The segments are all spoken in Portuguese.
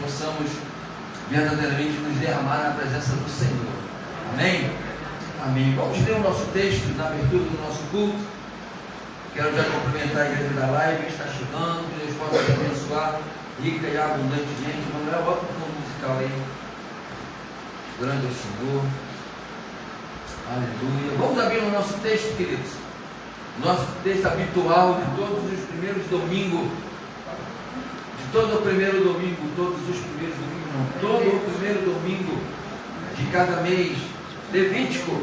possamos verdadeiramente nos derramar na presença do Senhor. Amém? Amém. Vamos ler o nosso texto na abertura do nosso culto. Quero já cumprimentar a igreja da live que está chegando, que Deus possa te abençoar rica e abundantemente. Manuel, bota o fundo musical aí. Grande é o Senhor. Aleluia. Vamos abrir o nosso texto, queridos. Nosso texto habitual de todos os primeiros domingos. De todo o primeiro domingo, todos os primeiros domingos, não. Todo o primeiro domingo de cada mês. Levítico.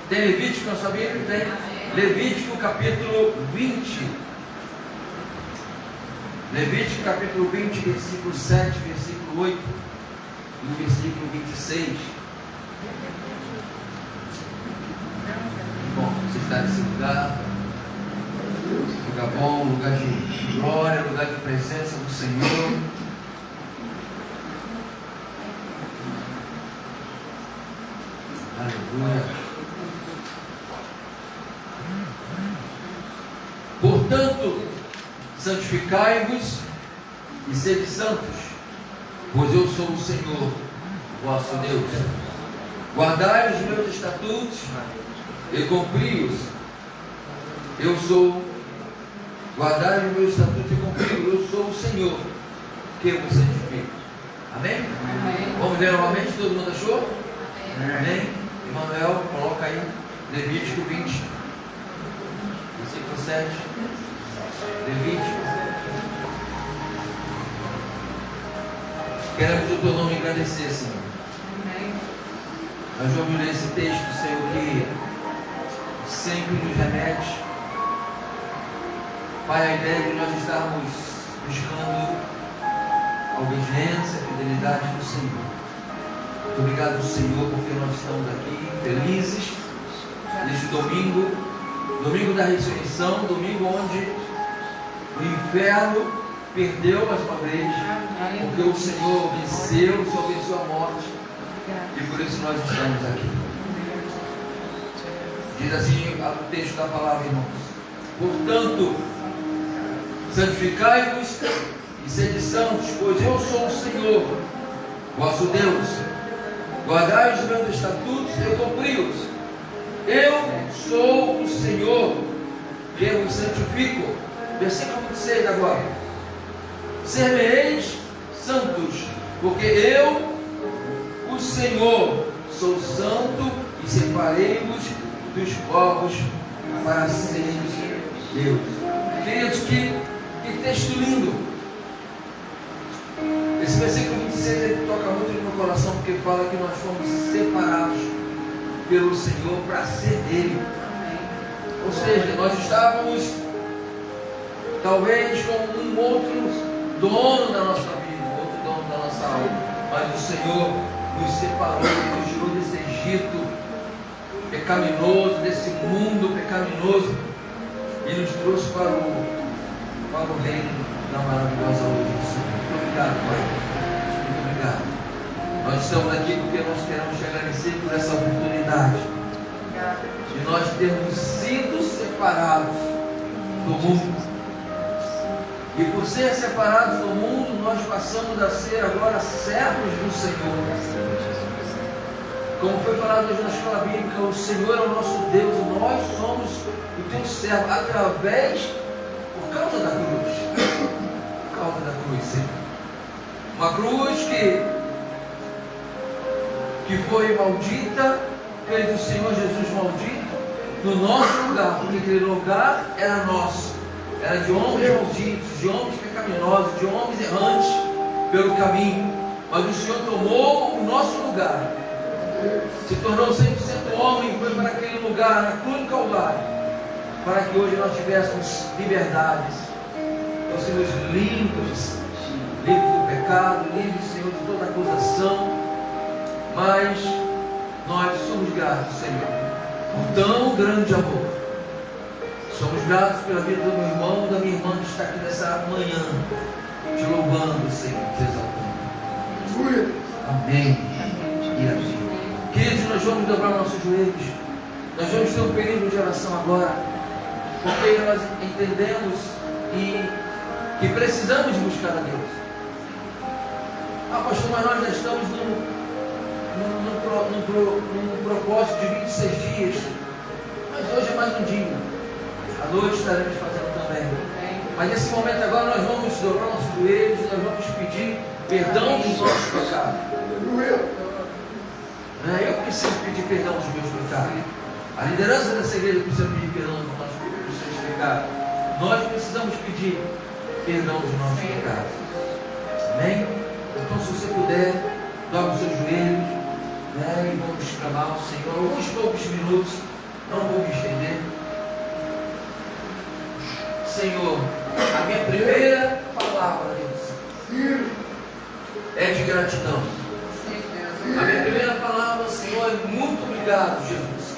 Tem Levítico na sua Bíblia? Tem. Levítico capítulo 20. Levítico capítulo 20, versículo 7, versículo 8 e o versículo 26. Bom, você está nesse lugar bom, lugar de glória, lugar de presença do Senhor. Aleluia. Portanto, santificai-vos e sede santos, pois eu sou o Senhor, vosso Deus. Guardai os meus estatutos e cumpri-os. Eu sou. Guardai os meus estatutos e cumpri-os. Eu sou o Senhor, que vos santifico. Amém? Amém? Vamos ver novamente, todo mundo achou? Amém? Emanuel, coloca aí Levítico 20, versículo 7. Levítico. Queremos o teu nome engrandecer, Senhor. Amém. Nós vamos ler esse texto, Senhor, que sempre nos remete, Pai, a ideia de nós estarmos buscando a obediência, a fidelidade do Senhor. Muito obrigado, Senhor, porque nós estamos aqui felizes neste domingo, domingo da ressurreição, domingo onde o inferno perdeu mais uma vez, porque o Senhor venceu, o Senhor venceu a morte, e por isso nós estamos aqui. Diz assim o texto da palavra, irmãos: portanto, santificai-vos e sede santos, pois eu sou o Senhor, vosso Deus. Guardai os meus estatutos e cumpri-os. Eu sou o Senhor, que vos santifico. Versículo 26 agora: ser-me-eis santos, porque eu, o Senhor, sou santo, e separei-vos dos povos para seres Deus. Queridos, que texto lindo! Esse versículo 26 ele toca muito no meu coração, porque fala que nós fomos separados pelo Senhor para ser dele. Ou seja, nós estávamos talvez com um outro dono da nossa vida, outro dono da nossa alma, mas o Senhor nos separou, nos tirou desse Egito pecaminoso, desse mundo pecaminoso, e nos trouxe para o reino da maravilhosa luz do Senhor. Muito obrigado, Pai. Muito obrigado. Nós estamos aqui porque nós queremos te agradecer por essa oportunidade de nós termos sido separados do mundo. E por ser separados do mundo, nós passamos a ser agora servos do Senhor. Como foi falado hoje na escola bíblica, o Senhor é o nosso Deus, e nós somos o teu servo por causa da cruz. Por causa da cruz, Senhor. Uma cruz que foi maldita, fez o Senhor Jesus maldito no nosso lugar, porque aquele lugar era nosso. Era de homens malditos, de homens pecaminosos, de homens errantes pelo caminho. Mas o Senhor tomou o nosso lugar, se tornou 100% homem, foi para aquele lugar, na cruz do Calvário, para que hoje nós tivéssemos liberdades, fôssemos limpos do pecado, livres, Senhor, de toda acusação. Mas nós somos gratos, Senhor, por tão grande amor. Somos gratos pela vida do meu irmão, da minha irmã que está aqui nessa manhã, te louvando, Senhor, te exaltando. Amém. E amém. Queridos, nós vamos dobrar nossos joelhos. Nós vamos ter um período de oração agora, porque nós entendemos que precisamos buscar a Deus. pastor, mas nós já estamos num propósito de 26 dias. Mas hoje é mais um dia. À noite estaremos fazendo também. Mas nesse momento agora nós vamos dobrar nossos joelhos e nós vamos pedir perdão dos nossos pecados. Eu preciso pedir perdão dos meus pecados. A liderança dessa igreja precisa pedir perdão dos seus pecados. Nós precisamos pedir perdão dos nossos pecados. Amém? Então, se você puder, dobre os seus joelhos, e vamos clamar ao Senhor alguns poucos minutos. Não vou me estender. Senhor, a minha primeira palavra, Deus, é de gratidão. A minha primeira palavra, Senhor, é muito obrigado, Jesus.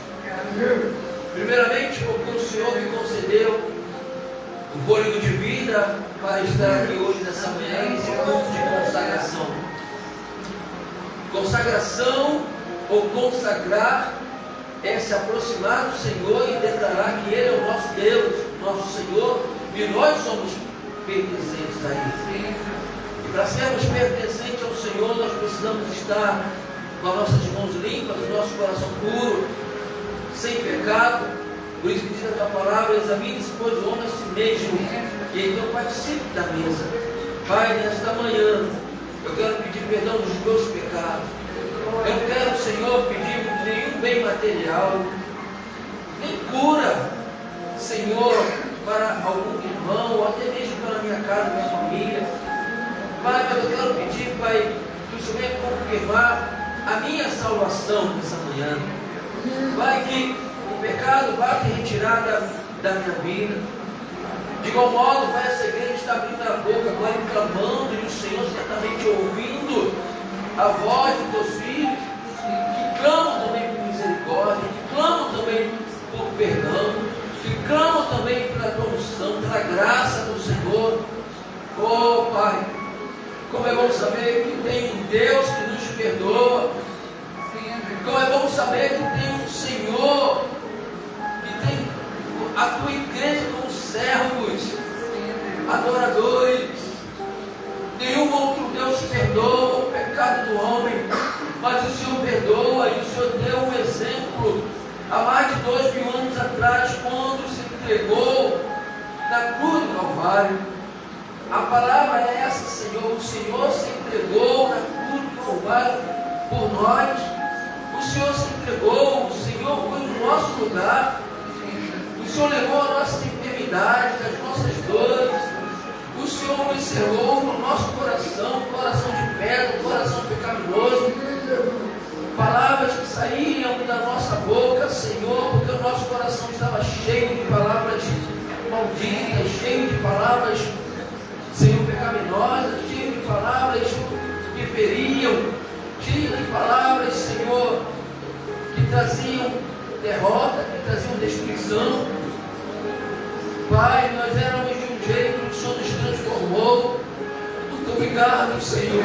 Primeiramente, porque o Senhor me concedeu o fôlego de vida para estar aqui hoje nessa manhã, nesse culto de consagração. Consagração ou consagrar é se aproximar do Senhor e declarar que Ele é o nosso Deus, nosso Senhor, e nós somos pertencentes a Ele. E para sermos pertencentes ao Senhor, nós precisamos estar com as nossas mãos limpas, o nosso coração puro, sem pecado. Por isso que diz a tua palavra: examine-se, pois, o homem a si mesmo, e então participe da mesa. Pai, nesta manhã, eu quero pedir perdão dos meus pecados. Eu não quero, Senhor, pedir nenhum bem material, nem cura, Senhor, para algum irmão, ou até mesmo para a minha casa, minha família. Pai, mas eu quero pedir, Pai, que o Senhor venha confirmar a minha salvação nessa manhã. Pai, que o pecado vá te retirar da minha vida. De igual modo, Pai, essa igreja está abrindo a boca agora e clamando, e o Senhor certamente ouvindo a voz dos teus filhos, que clamam também por misericórdia, que clamam também por perdão, que clamam também pela tua unção, pela graça do Senhor. Oh, Pai, como é bom saber que tem um Deus que nos perdoa. Como é bom saber que tem um Senhor que tem a tua igreja como servos, adoradores. Nenhum outro Deus perdoa o pecado do homem, mas o Senhor perdoa, e o Senhor deu um exemplo há mais de 2000 anos atrás, quando se entregou na cruz do Calvário. A palavra é essa, Senhor: o Senhor se entregou na cruz do Calvário por nós. O Senhor se entregou, o Senhor foi no nosso lugar. O Senhor levou as nossas enfermidades, as nossas dores. O Senhor encerrou no nosso coração, coração de pedra, coração pecaminoso. Palavras que saíam da nossa boca, Senhor, porque o nosso coração estava cheio de palavras malditas, cheio de palavras, Senhor, pecaminosas, cheio de palavras que feriam, cheio de palavras, Senhor, que traziam derrota, que traziam destruição. Pai, nós éramos de um jeito, o Senhor nos transformou. Muito obrigado, Senhor,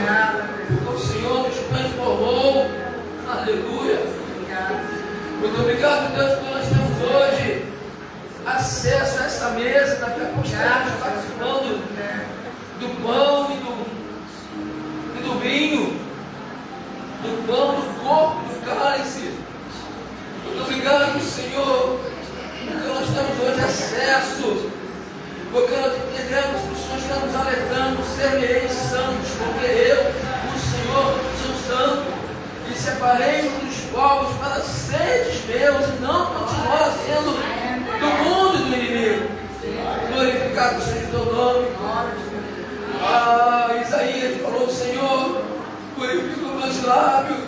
porque o Senhor nos transformou. Aleluia. Muito obrigado, Deus, porque nós temos hoje acesso a essa mesa. Daqui a pouco estaremos participando do pão e do vinho, do pão, do corpo, do cálice. Muito obrigado, Senhor, porque nós temos hoje acesso, porque nós entendemos que o Senhor está nos alertando: ser-me-eis santos, porque eu, o Senhor, sou santo, e separei-vos dos povos para seres meus, e não continuar sendo do mundo e do inimigo. Glorificado seja o teu nome. Isaías falou: Senhor, purifica os meus lábios,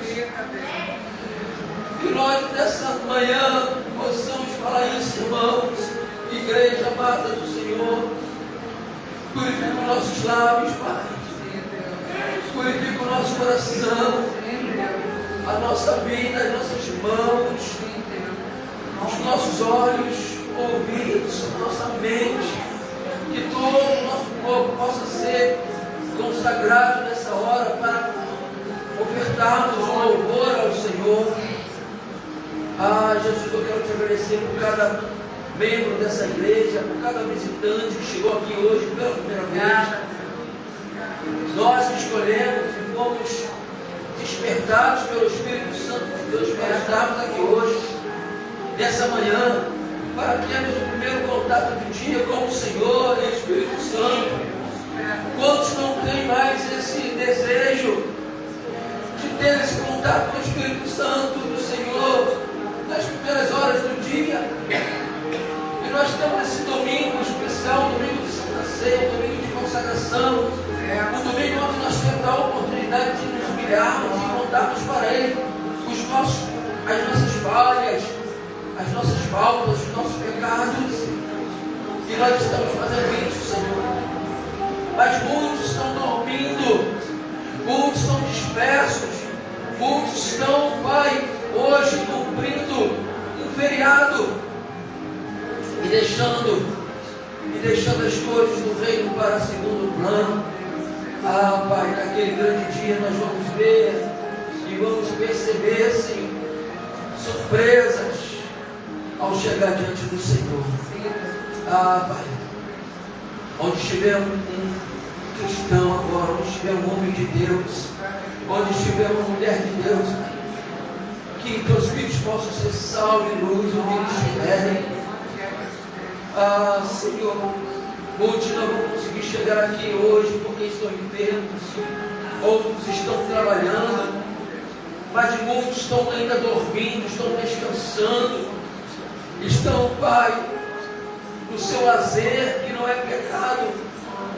que nós nessa manhã possamos falar isso, irmãos, igreja amada do Senhor. Purifica os nossos lábios, Pai, purifica o nosso coração, a nossa vida, as nossas mãos, os nossos olhos, ouvidos, a nossa mente, que todo o nosso corpo possa ser consagrado nessa hora para ofertarmos um louvor ao Senhor. Jesus, eu quero te agradecer por cada membro dessa igreja, por cada visitante que chegou aqui hoje pela primeira vez. Nós que escolhemos e fomos despertados pelo Espírito Santo de Deus para estarmos aqui hoje, nessa manhã, para termos o primeiro contato do dia com o Senhor e o Espírito Santo. Quantos não têm mais esse desejo de ter esse contato com o Espírito Santo do Senhor nas primeiras horas do dia? E nós temos esse domingo especial, domingo de Santa Ceia, domingo de consagração, um domingo onde nós temos a oportunidade de nos humilharmos, de contarmos para Ele as nossas falhas, as nossas faltas, os nossos pecados. E nós estamos fazendo isso, Senhor. Mas muitos estão dormindo, muitos estão dispersos, muitos estão, Pai, hoje cumprindo um feriado e deixando as coisas do reino para segundo plano. Ah, Pai, naquele grande dia nós vamos ver e vamos perceber, Senhor, surpresas ao chegar diante do Senhor. Ah, Pai, onde estiver um cristão agora, onde estiver um homem de Deus, onde estiver uma mulher de Deus, Pai, que teus filhos possam ser sal e luz onde eles estiverem. Ah, Senhor, muitos não vão conseguir chegar aqui hoje porque estão enfermos, outros estão trabalhando, mas muitos estão ainda dormindo, estão descansando, estão, Pai, no seu lazer, que não é pecado,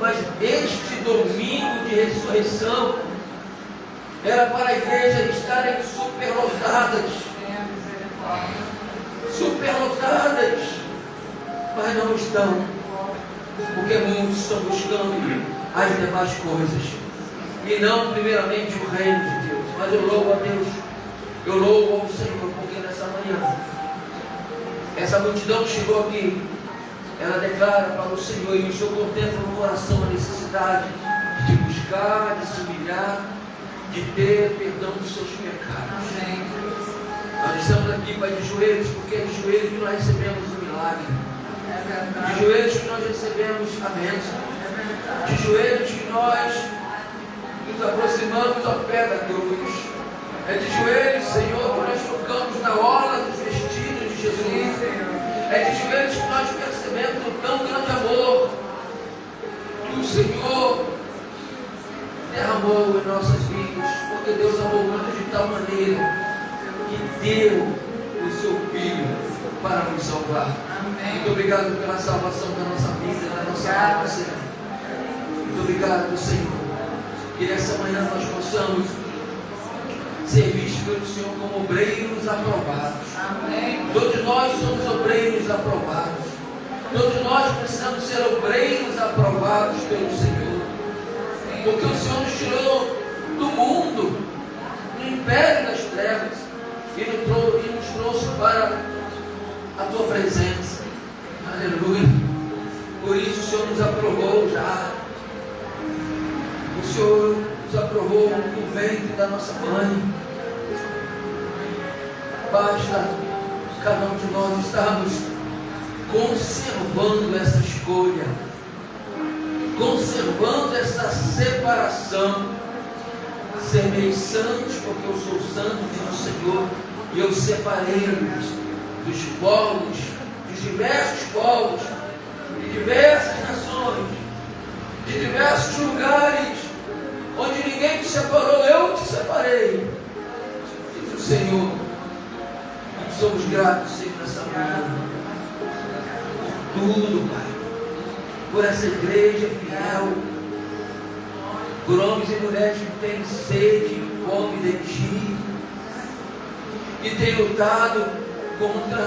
mas este domingo de ressurreição era para a igreja estarem superlotadas, mas não estão, porque muitos estão buscando as demais coisas, e não primeiramente o reino de Deus. Mas eu louvo a Deus, eu louvo ao Senhor, porque nessa manhã, essa multidão que chegou aqui, ela declara para o Senhor, e o Senhor contempla no coração a necessidade de buscar, de se humilhar, de ter perdão dos seus pecados. Amém. Nós estamos aqui, Pai, de joelhos, porque é de joelhos que nós recebemos o milagre, de joelhos que nós recebemos a bênção, de joelhos que nós nos aproximamos ao pé da cruz, é de joelhos, Senhor, que nós tocamos na orla dos vestidos de Jesus, é de joelhos que nós percebemos o tão grande amor que o Senhor derramou em nossas vidas, porque Deus amou o mundo de tal maneira que deu o seu Filho para nos salvar. Amém. Muito obrigado pela salvação da nossa vida, da nossa alma, Senhor. Muito obrigado, Senhor. Que nessa manhã nós possamos ser vistos pelo Senhor como obreiros aprovados. Amém. Todos nós somos obreiros aprovados. Todos nós precisamos ser obreiros aprovados pelo Senhor. Porque o Senhor nos tirou do mundo, do império das trevas, e nos trouxe para a tua presença. Aleluia. Por isso o Senhor nos aprovou já. O Senhor nos aprovou no ventre da nossa mãe. Basta cada um de nós estarmos conservando essa escolha, conservando essa separação, ser meio santos, porque eu sou santo, diz o Senhor, e eu separei-os dos povos, dos diversos povos, de diversas nações, de diversos lugares, onde ninguém te separou, eu te separei, diz o Senhor. E somos gratos, Senhor, nessa manhã, por tudo, Pai, por essa igreja fiel, por homens e mulheres que têm sede e fome de Ti, que têm lutado contra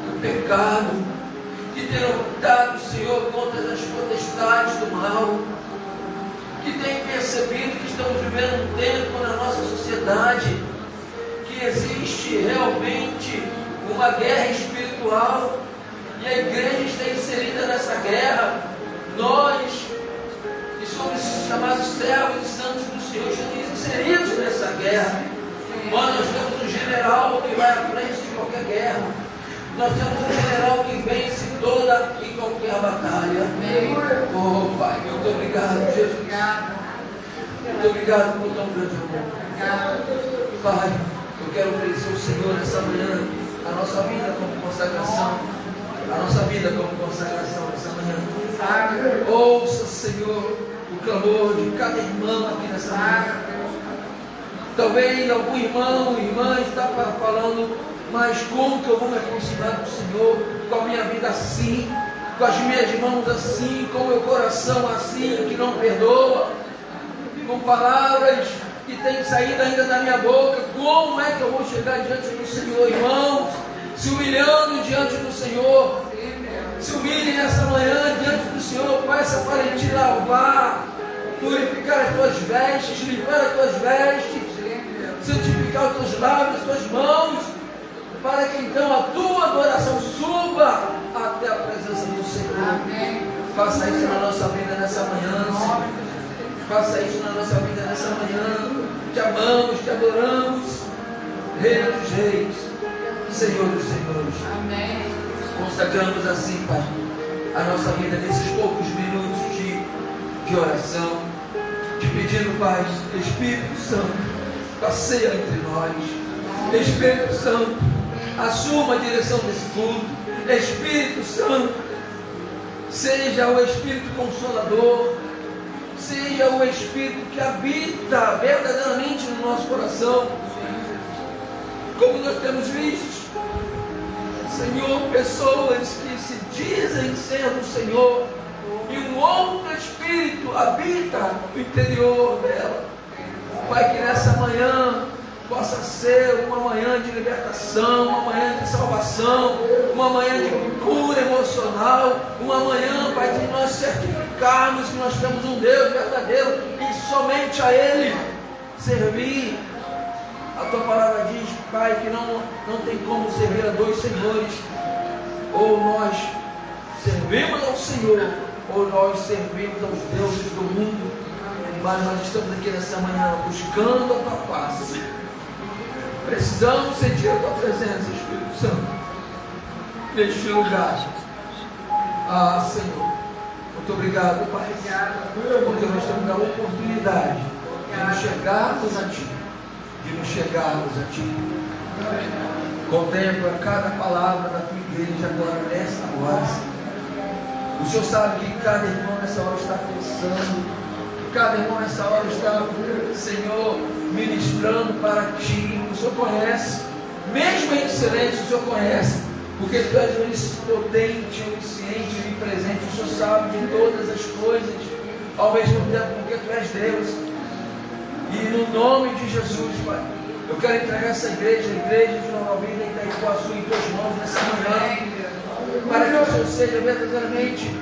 o pecado, que têm lutado, Senhor, contra as potestades do mal, que têm percebido que estamos vivendo um tempo na nossa sociedade que existe realmente uma guerra espiritual, e a igreja está inserida nessa guerra. Nós que somos chamados servos e santos do Senhor estamos inseridos nessa guerra. Nós temos um general que vai à frente de qualquer guerra. Nós temos um general que vence toda e qualquer batalha. Oh, Pai, muito obrigado, Jesus. Muito obrigado por tão grande amor. Pai, eu quero oferecer ao Senhor nessa manhã a nossa vida como consagração. A nossa vida como consagração nessa manhã. Ouça, Senhor, o clamor de cada irmão aqui nessa manhã. Talvez algum irmão, irmã está falando, mas como que eu vou me aproximar do Senhor com a minha vida assim, com as minhas mãos assim, com o meu coração assim, que não perdoa, com palavras que têm saído ainda da minha boca? Como é que eu vou chegar diante do Senhor, irmãos? Se humilhando diante do Senhor. Se humilhe nessa manhã diante do Senhor. Peça para Ele te lavar, purificar as tuas vestes, limpar as tuas vestes, santificar os teus lábios, as tuas mãos, para que então a tua adoração suba até a presença do Senhor. Amém. Faça isso na nossa vida nessa manhã, Senhor. Faça isso na nossa vida nessa manhã. Te amamos, te adoramos, Rei dos Reis, Senhor dos Senhores. Amém. Consagramos assim, Pai, a nossa vida nesses poucos minutos de oração, te pedindo, Pai, Espírito Santo, passeia entre nós. Espírito Santo, assuma a direção desse culto. Espírito Santo, seja o Espírito Consolador, seja o Espírito que habita verdadeiramente no nosso coração. Como nós temos visto, Senhor, pessoas que se dizem ser do Senhor e um outro Espírito habita no interior dela. Pai, que nessa manhã possa ser uma manhã de libertação, uma manhã de salvação, uma manhã de cura emocional, uma manhã, Pai, de nós certificarmos que nós temos um Deus verdadeiro e somente a Ele servir. A Tua palavra diz, Pai, que não tem como servir a dois senhores. Ou nós servimos ao Senhor, ou nós servimos aos deuses do mundo. Mas nós estamos aqui nessa manhã buscando a Tua face. Precisamos sentir a Tua presença, Espírito Santo, neste lugar. Ah, Senhor, muito obrigado, Pai, porque nós temos a oportunidade de nos chegarmos a Ti. De nos chegarmos a Ti. Contempla cada palavra da Tua igreja agora, nessa hora. O Senhor sabe que cada irmão nessa hora está pensando. Cada irmão nessa hora está, Senhor, ministrando para Ti. O Senhor conhece, mesmo em silêncio, o Senhor conhece, porque Tu és onipotente, onisciente, onipresente. O Senhor sabe de todas as coisas, ao mesmo tempo, porque Tu és Deus. E no nome de Jesus, Pai, eu quero entregar essa igreja, a igreja de Nova Vida em Itaipuaçu, em Tuas mãos nessa manhã, para que o Senhor seja verdadeiramente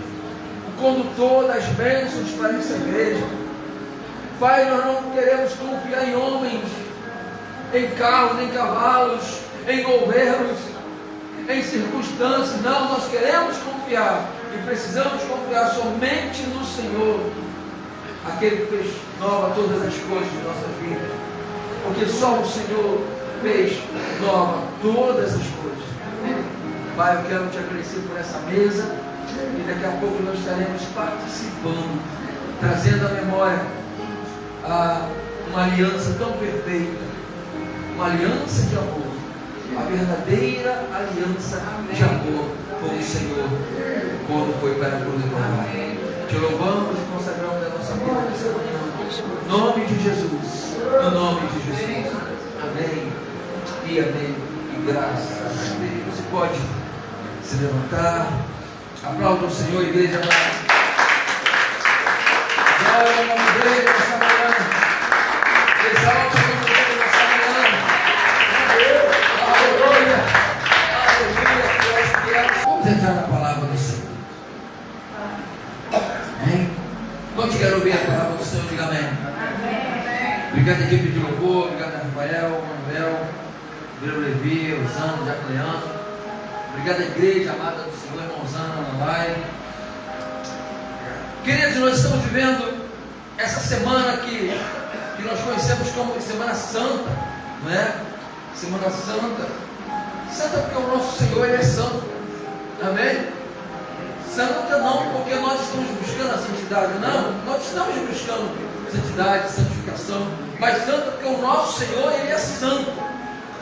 o condutor das bênçãos para essa igreja. Pai, nós não queremos confiar em homens, em carros, em cavalos, em governos, em circunstâncias. Não, nós queremos confiar e precisamos confiar somente no Senhor, aquele que fez nova todas as coisas de nossa vida, porque só o Senhor fez nova todas as coisas. Pai, eu quero Te agradecer por essa mesa, e daqui a pouco nós estaremos participando, trazendo à memória uma aliança tão perfeita, uma aliança de amor, a verdadeira aliança de amor com o Senhor, quando foi para a cruz do Calvário. Te louvamos e consagramos a nossa vida nessa manhã, no nome de Jesus, no nome de Jesus. Amém e amém, e graças a Deus. Você pode se levantar. Aplauda o Senhor, igreja. Glória ao nome dele nessa manhã. Exalte o nome dele nessa manhã. Aleluia. Aleluia. Vamos entrar na palavra do Senhor. Amém? Quantos querem ouvir a palavra do Senhor? Diga amém. Obrigado, equipe de louvor. Obrigado, Rafael, Manuel, Guilherme Levi, Osano, Jacleano. Obrigado, igreja amada do Senhor, irmãozana, na live. Queridos, nós estamos vivendo essa semana que nós conhecemos como Semana Santa, não é? Semana Santa. Santa porque o nosso Senhor, Ele é santo. Amém? Santa não porque nós estamos buscando a santidade, não. Nós estamos buscando santidade, santificação. santificação, mas tanto porque o nosso Senhor, Ele é santo.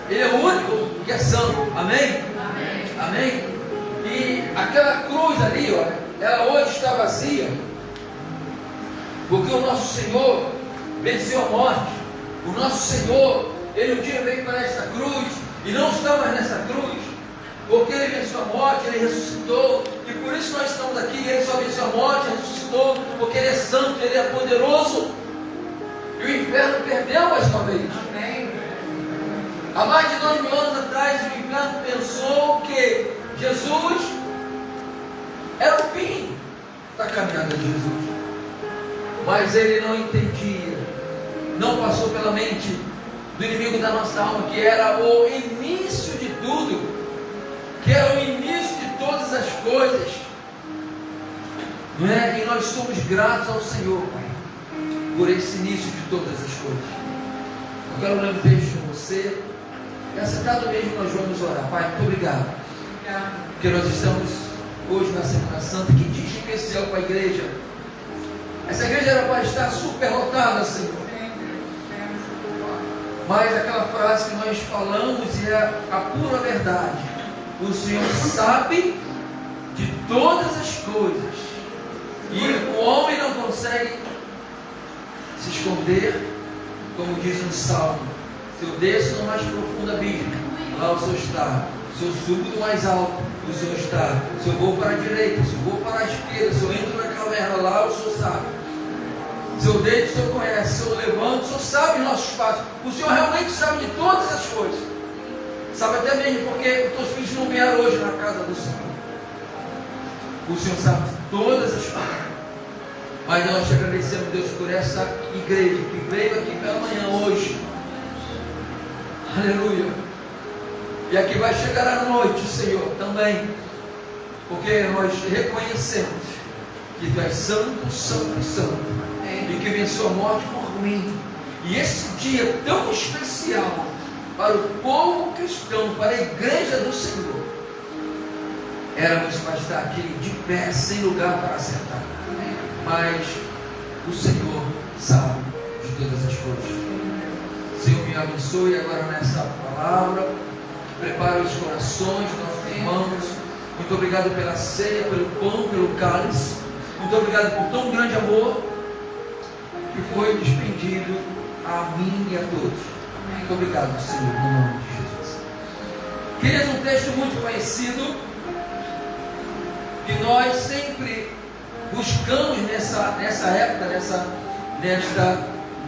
Ele é o único que é santo. Amém? Amém. Amém? E aquela cruz ali, olha, ela hoje está vazia, porque o nosso Senhor venceu a morte. O nosso Senhor, Ele um dia veio para esta cruz, e não está mais nessa cruz, porque Ele venceu a morte, Ele ressuscitou, e por isso nós estamos aqui. Ele só venceu a morte, ressuscitou, porque Ele é santo, Ele é poderoso, e o inferno perdeu mais uma vez. Amém. Há mais de 2000 anos atrás, o inferno pensou que Jesus era o fim da caminhada de Jesus, mas ele não entendia, não passou pela mente do inimigo da nossa alma, que era o início de tudo, que era o início de todas as coisas, não é? E nós somos gratos ao Senhor, Pai, por esse início de todas as coisas. Eu quero ler um texto com você, e assentado mesmo nós vamos orar. Pai, muito obrigado, porque nós estamos hoje na Semana Santa. Que dia especial para a igreja. Essa igreja era para estar superlotada, Senhor, mas aquela frase que nós falamos é a pura verdade. O Senhor sabe de todas as coisas, e o homem não consegue se esconder, como diz no Salmo: se eu desço no mais profundo abismo, lá o Senhor está. Se eu subo do mais alto, o Senhor está. Se eu vou para a direita, se eu vou para a esquerda, se eu entro na caverna, lá o Senhor sabe. Se eu deito, o Senhor conhece. Se eu levanto, o Senhor sabe os nossos passos. O Senhor realmente sabe de todas as coisas. Sabe até mesmo porque os teus filhos não vieram hoje na casa do Senhor. O Senhor sabe de todas as coisas. Mas nós te agradecemos, Deus, por essa igreja que veio aqui pela manhã hoje. Aleluia. E aqui vai chegar a noite, Senhor, também, porque nós reconhecemos que Tu és santo, santo, santo, e que venceu a morte por mim. E esse dia tão especial para o povo cristão, para a igreja do Senhor, éramos para estar aqui de pé, sem lugar para sentar. Mas o Senhor sabe de todas as coisas. Senhor, me abençoe agora nessa palavra. Prepara os corações dos nossos irmãos. Muito obrigado pela ceia, pelo pão, pelo cálice. Muito obrigado por tão grande amor que foi despendido a mim e a todos. Muito obrigado, Senhor, no nome de Jesus. Queridos, um texto muito conhecido, que nós sempre buscamos nessa época,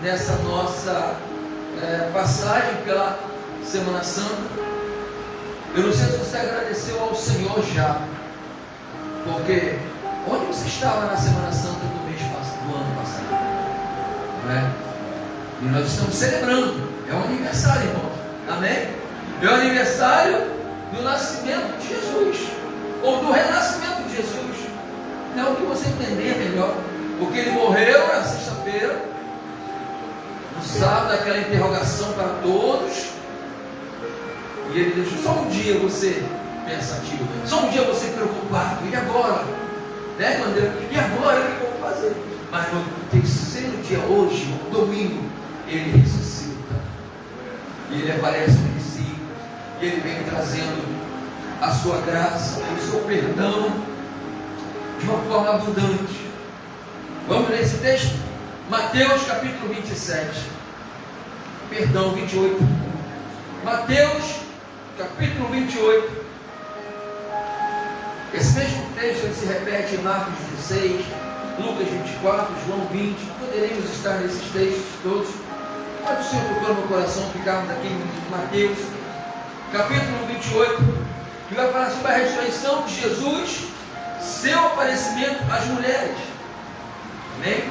nessa nossa passagem pela Semana Santa. Eu não sei se você agradeceu ao Senhor já, porque onde você estava na Semana Santa do ano passado? Não é? E nós estamos celebrando, é um aniversário, irmão. Amém? É o aniversário do nascimento de Jesus, ou do renascimento de Jesus. É o que você entender melhor, porque ele morreu na sexta-feira, no sábado, aquela interrogação para todos. E ele deixou só um dia você pensativo, só um dia você preocupado. E agora? Né, Bandeira? E agora o que eu vou fazer? Mas no terceiro dia, hoje, domingo, ele ressuscita. E ele aparece no discípulo. E ele vem trazendo a sua graça, o seu perdão, de uma forma abundante. Vamos ler esse texto? Mateus capítulo 27. Perdão, 28. Mateus capítulo 28, esse mesmo texto ele se repete em Marcos 16, Lucas 24, João 20, poderemos estar nesses textos todos, mas o Senhor tocou no meu coração ficarmos aqui em Mateus, capítulo 28, que vai falar sobre a ressurreição de Jesus, seu aparecimento às mulheres. Amém?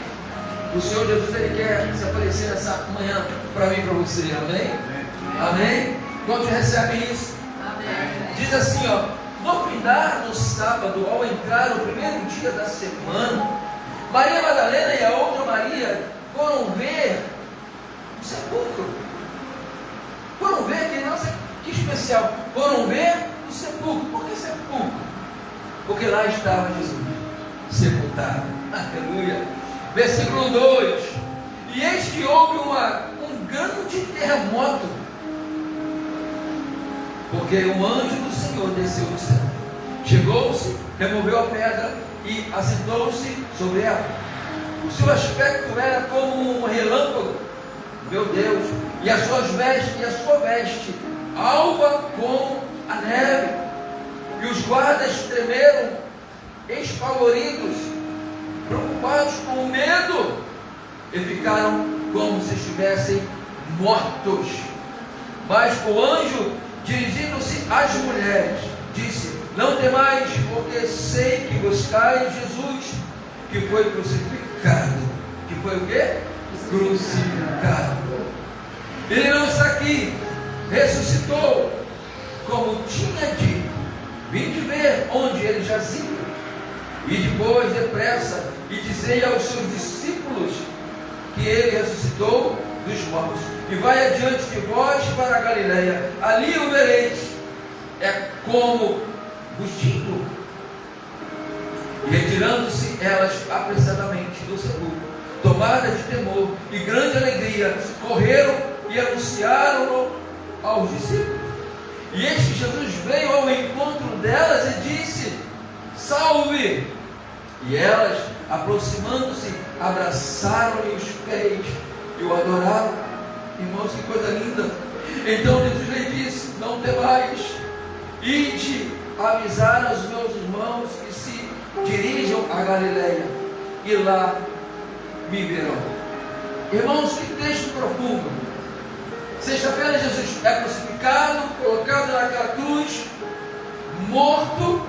O Senhor Jesus, Ele quer se aparecer nessa manhã para mim e para você. Amém? Amém? Quantos recebem isso? Amém. Diz assim, ó: no findar do sábado, ao entrar no primeiro dia da semana, Maria Madalena e a outra Maria foram ver o sepulcro. Foram ver, que nossa, que especial. Foram ver o sepulcro. Por que sepulcro? Porque lá estava Jesus sepultado. Aleluia. Versículo 2: E eis que houve um grande terremoto, porque o anjo do Senhor desceu do céu, chegou-se, removeu a pedra e assentou-se sobre ela. O seu aspecto era como um relâmpago, meu Deus, e a sua veste alva como a neve. E os guardas tremeram, espavoridos, preocupados com o medo, e ficaram como se estivessem mortos. Mas o anjo, dirigindo-se às mulheres, disse: não temais, porque sei que buscais Jesus, que foi crucificado. Que foi o quê? Crucificado. Ele não está aqui, ressuscitou, como tinha dito. Vinde ver onde ele jazia. E depois, depressa, e dizei aos seus discípulos que ele ressuscitou dos mortos. E vai adiante de vós para a Galileia, ali o vereis. É como vos digo. E retirando-se elas apressadamente do sepulcro, tomadas de temor e grande alegria, correram e anunciaram-no aos discípulos. E eis que Jesus veio ao encontro delas e disse: salve! E elas, aproximando-se, abraçaram-lhe os pés e o adoraram. Irmãos, que coisa linda! Então Jesus lhe disse: não temais, ide avisar aos meus irmãos que se dirijam a Galileia, e lá me verão. Irmãos, que texto profundo! Sexta-feira Jesus é crucificado, colocado naquela cruz, morto,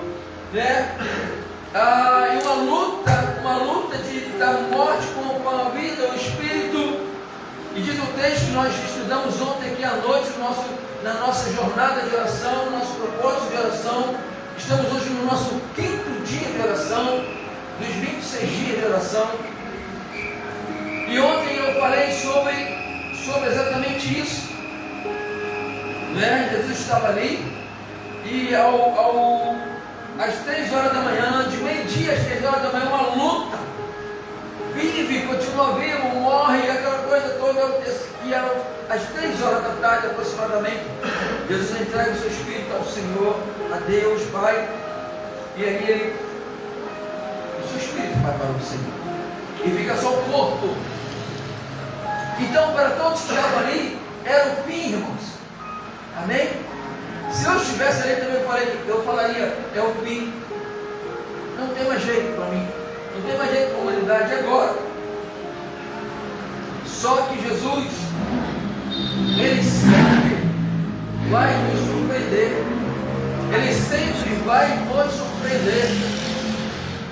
né? E uma luta da morte com a vida, o espírito. E diz o texto que nós estudamos ontem aqui à noite, na nossa jornada de oração, no nosso propósito de oração. Estamos hoje no nosso 5º dia de oração, dos 26 dias de oração. E ontem eu falei sobre exatamente isso, né? Jesus estava ali e às 3 horas da manhã, de meio-dia às 3 horas da manhã, uma luta, vive, continua vivo, morre, aquela coisa toda. E às 3 horas da tarde aproximadamente, Jesus entrega o seu espírito ao Senhor, a Deus Pai, e aí o seu espírito vai para o Senhor e fica só o corpo. Então, para todos que estavam ali, era o fim, irmãos. Amém? Se eu estivesse ali também, eu falaria: é o fim. Não tem mais jeito para mim. Não tem mais jeito para a humanidade agora. Só que Jesus, Ele sempre vai nos surpreender. Ele sempre vai nos surpreender.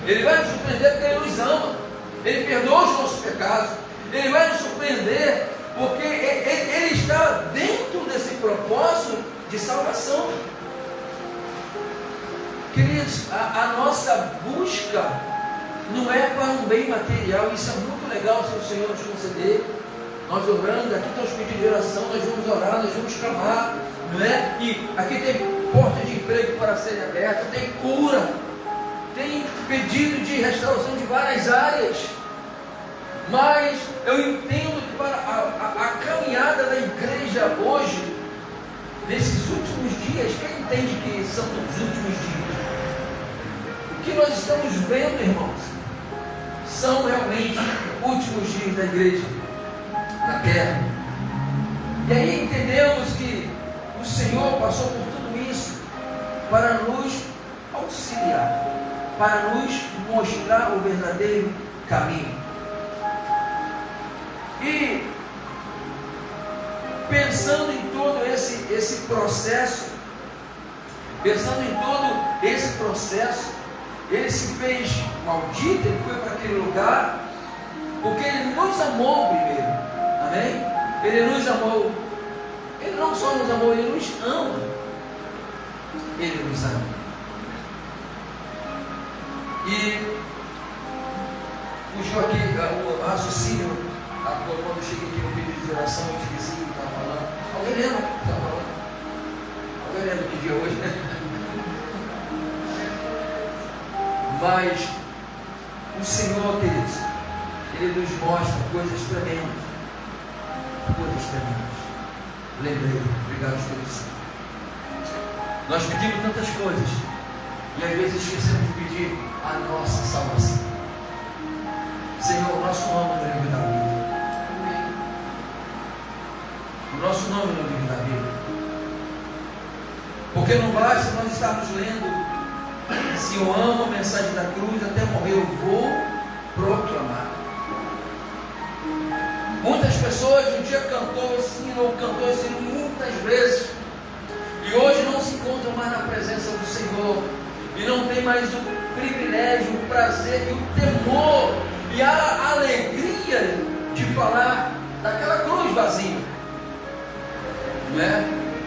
Ele vai nos surpreender porque Ele nos ama. Ele perdoa os nossos pecados. Ele vai nos surpreender porque Ele está dentro desse propósito de salvação. Queridos, a nossa busca não é para um bem material. Isso é muito legal se o Senhor nos conceder. Nós orando, aqui estão os pedidos de oração, nós vamos orar, nós vamos clamar, não é? E aqui tem portas de emprego para serem abertas, tem cura, tem pedido de restauração de várias áreas. Mas eu entendo que para a caminhada da igreja hoje, nesses últimos dias, quem entende que são os últimos dias? O que nós estamos vendo, irmãos, são realmente últimos dias da igreja na terra. E aí entendemos que o Senhor passou por tudo isso para nos auxiliar, para nos mostrar o verdadeiro caminho. E pensando em todo esse processo, ele se fez maldito, ele foi para aquele lugar, porque ele nos amou primeiro, amém? Ele nos amou, ele não só nos amou, ele nos ama, ele nos ama. E fugiu aqui o raciocínio. Quando eu cheguei aqui no pedido de oração, eu esqueci o que estava falando. Alguém lembra o que estava falando? Alguém lembra que dia é hoje, né? Mas o Senhor, queridos, Ele nos mostra coisas tremendas. Coisas tremendas. Lembrei, obrigado, Espírito Santo. Nós pedimos tantas coisas e às vezes esquecemos de pedir a nossa salvação. Senhor, o nosso nome no livro da Bíblia. O nosso nome no livro da Bíblia. Porque não basta nós estarmos lendo. Se eu amo a mensagem da cruz, até morrer eu vou proclamar. Muitas pessoas um dia cantou esse hino, ou cantou esse hino muitas vezes, e hoje não se encontram mais na presença do Senhor, e não tem mais o privilégio, o prazer e o temor, e a alegria de falar daquela cruz vazia. Não é?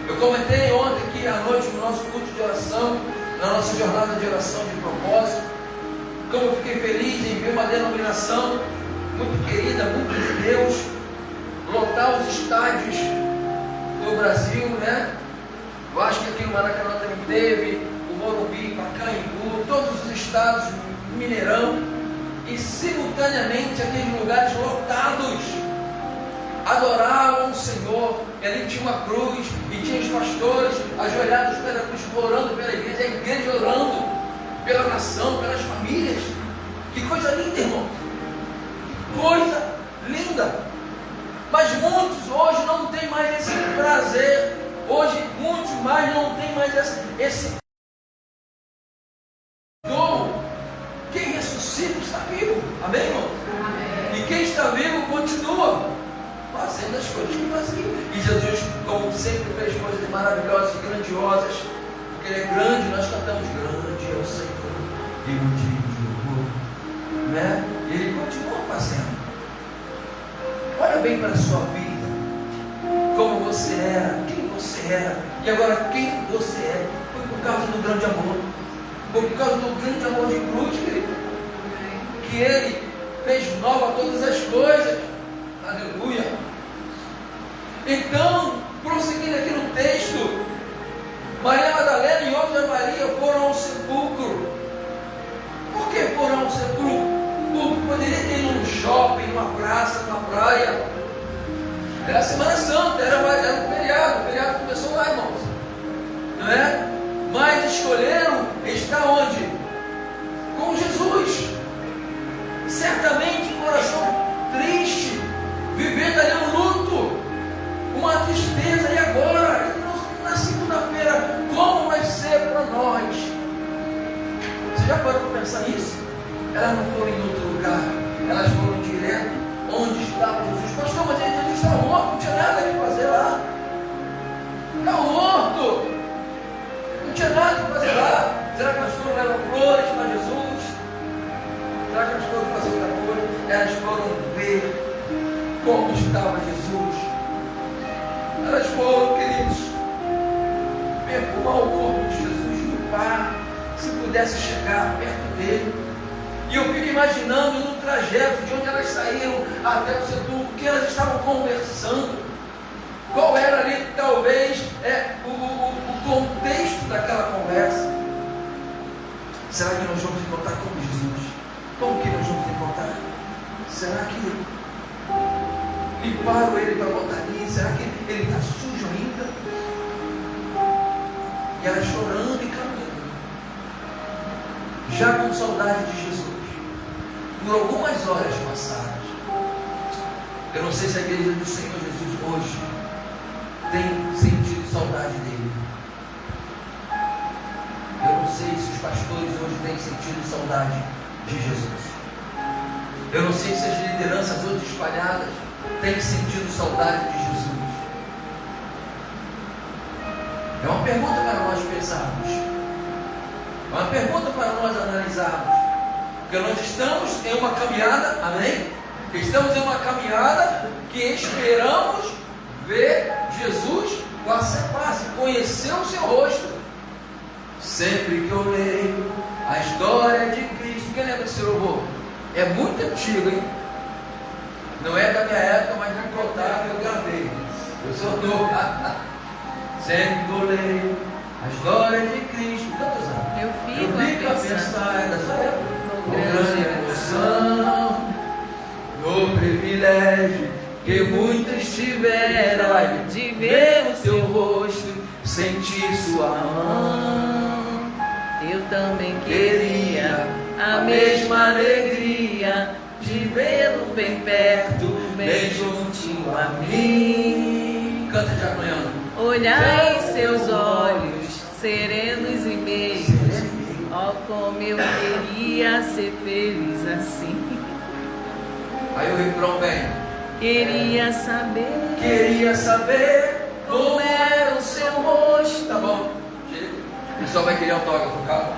Eu comentei ontem aqui à noite no nosso culto de oração, na nossa jornada de oração de propósito, como eu fiquei feliz em ver uma denominação muito querida, muito de Deus, lotar os estádios do Brasil, né? Eu acho que aqui no Maracanã também teve, o Morumbi, Pacaembu, todos os estados, Mineirão, e simultaneamente aqueles lugares lotados, adoravam o Senhor. E ali tinha uma cruz, e tinha os pastores ajoelhados pela cruz, orando pela igreja, a igreja orando pela nação, pelas famílias. Que coisa linda, irmão! Coisa linda! Mas muitos hoje não têm mais esse prazer, hoje muitos mais não têm mais esse dom. Quem ressuscita está vivo, amém, irmão? Amém. E quem está vivo continua fazendo as coisas que fazia. E Jesus, como sempre, fez coisas maravilhosas, grandiosas, porque Ele é grande. Nós cantamos grande é o Senhor e o digno, né? Ele continua fazendo. Olha bem para a sua vida, como você era, quem você era, e agora quem você é. Foi por causa do grande amor, foi por causa do grande amor de cruz, querido, que Ele fez nova todas as coisas. Aleluia. Então, prosseguindo aqui no texto, Maria Madalena e outra Maria foram ao sepulcro. Por que foram ao sepulcro? Porque poderia ter ido num shopping, numa praça, numa praia. Era a Semana Santa, era um feriado. O feriado começou lá, irmãos, não é? Mas escolheram estar onde? Com Jesus. Certamente coração triste, vivendo ali um luto, uma tristeza. E agora, na segunda-feira, como vai ser para nós? Você já parou para pensar nisso? Elas não foram em outro lugar, elas foram direto onde estava Jesus. Pastor, mas Jesus está morto, não tinha nada a fazer lá. Está morto, não tinha nada a fazer lá. Será que elas foram levar flores para Jesus? Será que elas foram fazer outra coisa? Elas foram ver como estava Jesus. Elas foram, queridos, perfumar o corpo de Jesus, limpar, se pudesse chegar perto dele. E eu fico imaginando no trajeto de onde elas saíram até o sepulcro, que elas estavam conversando. Qual era ali, talvez, o contexto daquela conversa? Será que nós vamos encontrar com Jesus? Como que nós vamos encontrar? Será que limparam ele para botar ali? Será que ele está sujo ainda? E elas chorando e caminhando, já com saudade de Jesus, por algumas horas passadas. Eu não sei se a igreja do Senhor Jesus hoje tem sentido saudade dele. Eu não sei se os pastores hoje têm sentido saudade de Jesus. Eu não sei se as lideranças hoje espalhadas têm sentido saudade de Jesus. É uma pergunta para nós pensarmos. É uma pergunta para nós analisarmos. Porque nós estamos em uma caminhada, amém? Estamos em uma caminhada que esperamos ver Jesus face a face, conhecer o seu rosto. Sempre que eu leio a história de Cristo, quem lembra desse louvor? É muito antigo, hein? Não é da minha época, mas me contaram, eu gravei. Eu sou novo. Sempre que eu leio a história de Cristo, quantos anos? Eu fico a pensar, é da sua época. Com grande emoção, no privilégio que muitos tiveram de ver o seu rosto, sentir sua mão. Eu também queria a mesma alegria de vê-lo bem perto, bem juntinho a mim. Canta de amanhã. Olhar em seus olhos serenos e meigos, ó como eu queria ser feliz assim. Aí o refrão vem. Queria saber Como era o seu rosto. Tá bom, chega. O pessoal vai querer autógrafo, calma.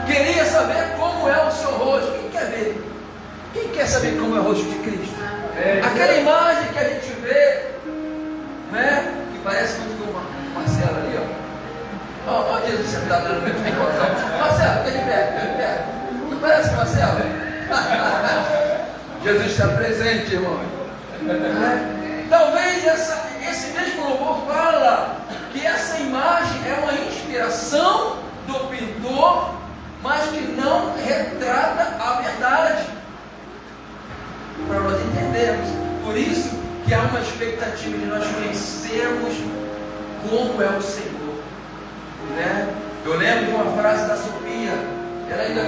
Queria saber como é o seu rosto. Quem quer ver? Quem quer saber como é o rosto de Cristo? Aquela imagem que a gente vê, né? Que parece muito com Marcelo ali, ó. Ó, Jesus sentado no meio do microfone. Marcelo, fica de pé. Não parece com Marcelo? Jesus está presente, irmão. Talvez esse mesmo louvor fala que essa imagem é uma inspiração do pintor, mas que não retrata a verdade. Para nós entendermos. Por isso que há uma expectativa de nós conhecermos como é o Senhor, né? Eu lembro de uma frase da Sofia. Ela ainda é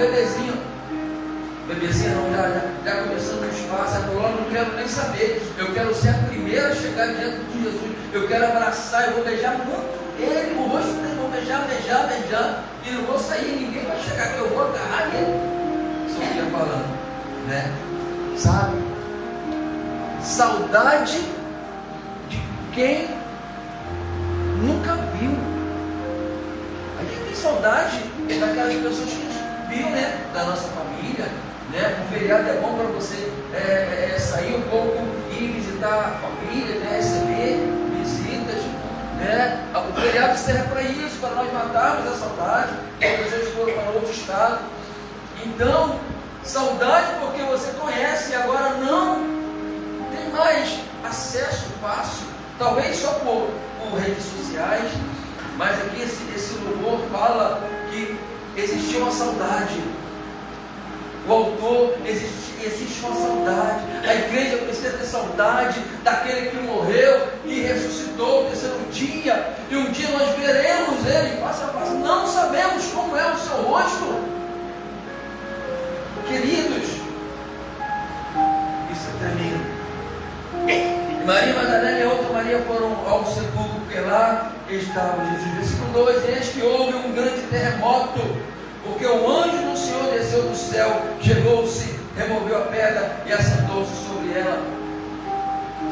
bebezinha não, já começando no espaço. Ela falou: eu não quero nem saber, eu quero ser a primeira a chegar diante de Jesus, eu quero abraçar, eu vou beijar muito ele, o rosto dele, vou beijar, e não vou sair, ninguém vai chegar que eu vou agarrar ele. Sofia falando, né? Sabe? Saudade de quem nunca viu. A gente tem saudade daquelas pessoas que a gente viu, né? Da nossa família, né? O feriado é bom para você sair um pouco e visitar a família, né? Receber visitas, né? O feriado serve para isso, para nós matarmos a saudade. Quando vocês foram para outro estado, então saudade porque você conhece e agora não tem mais acesso fácil, talvez só por redes sociais, mas aqui esse louvor fala que existia uma saudade. O autor, existe uma saudade. A igreja precisa ter saudade daquele que morreu e ressuscitou no terceiro dia, e um dia nós veremos ele face a face. Não sabemos como é o seu rosto. Queridos, isso é tremendo. Maria Madalena e a outra Maria foram ao sepulcro, porque lá estava Jesus. Versículo 2: eis que houve um grande terremoto, porque o anjo do Senhor desceu do céu, chegou-se, removeu a pedra e assentou-se sobre ela.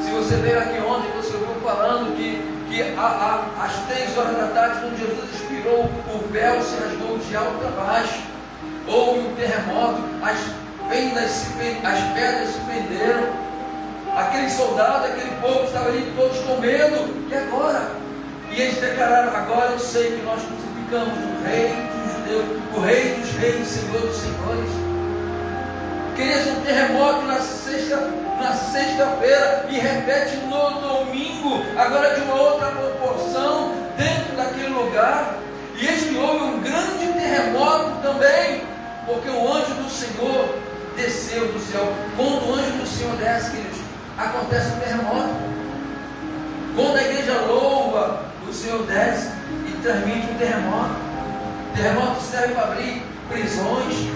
Se você veio aqui ontem, você ouviu falando que às 3 horas da tarde, quando Jesus expirou, o véu se rasgou de alto a baixo. Houve um terremoto, as pedras se fenderam. Aqueles soldados, aquele povo estava ali todos com medo. E agora? E eles declararam: agora eu sei que nós crucificamos o rei dos judeus, o rei dos reis, o Senhor dos senhores. Queridos, um terremoto na sexta-feira e repete no domingo, agora de uma outra proporção, dentro daquele lugar. E eis que houve um grande terremoto também, porque o anjo do Senhor desceu do céu. Quando o anjo do Senhor desce, queridos, acontece um terremoto. Quando a igreja louva, o Senhor desce e transmite um terremoto. O terremoto serve para abrir prisões,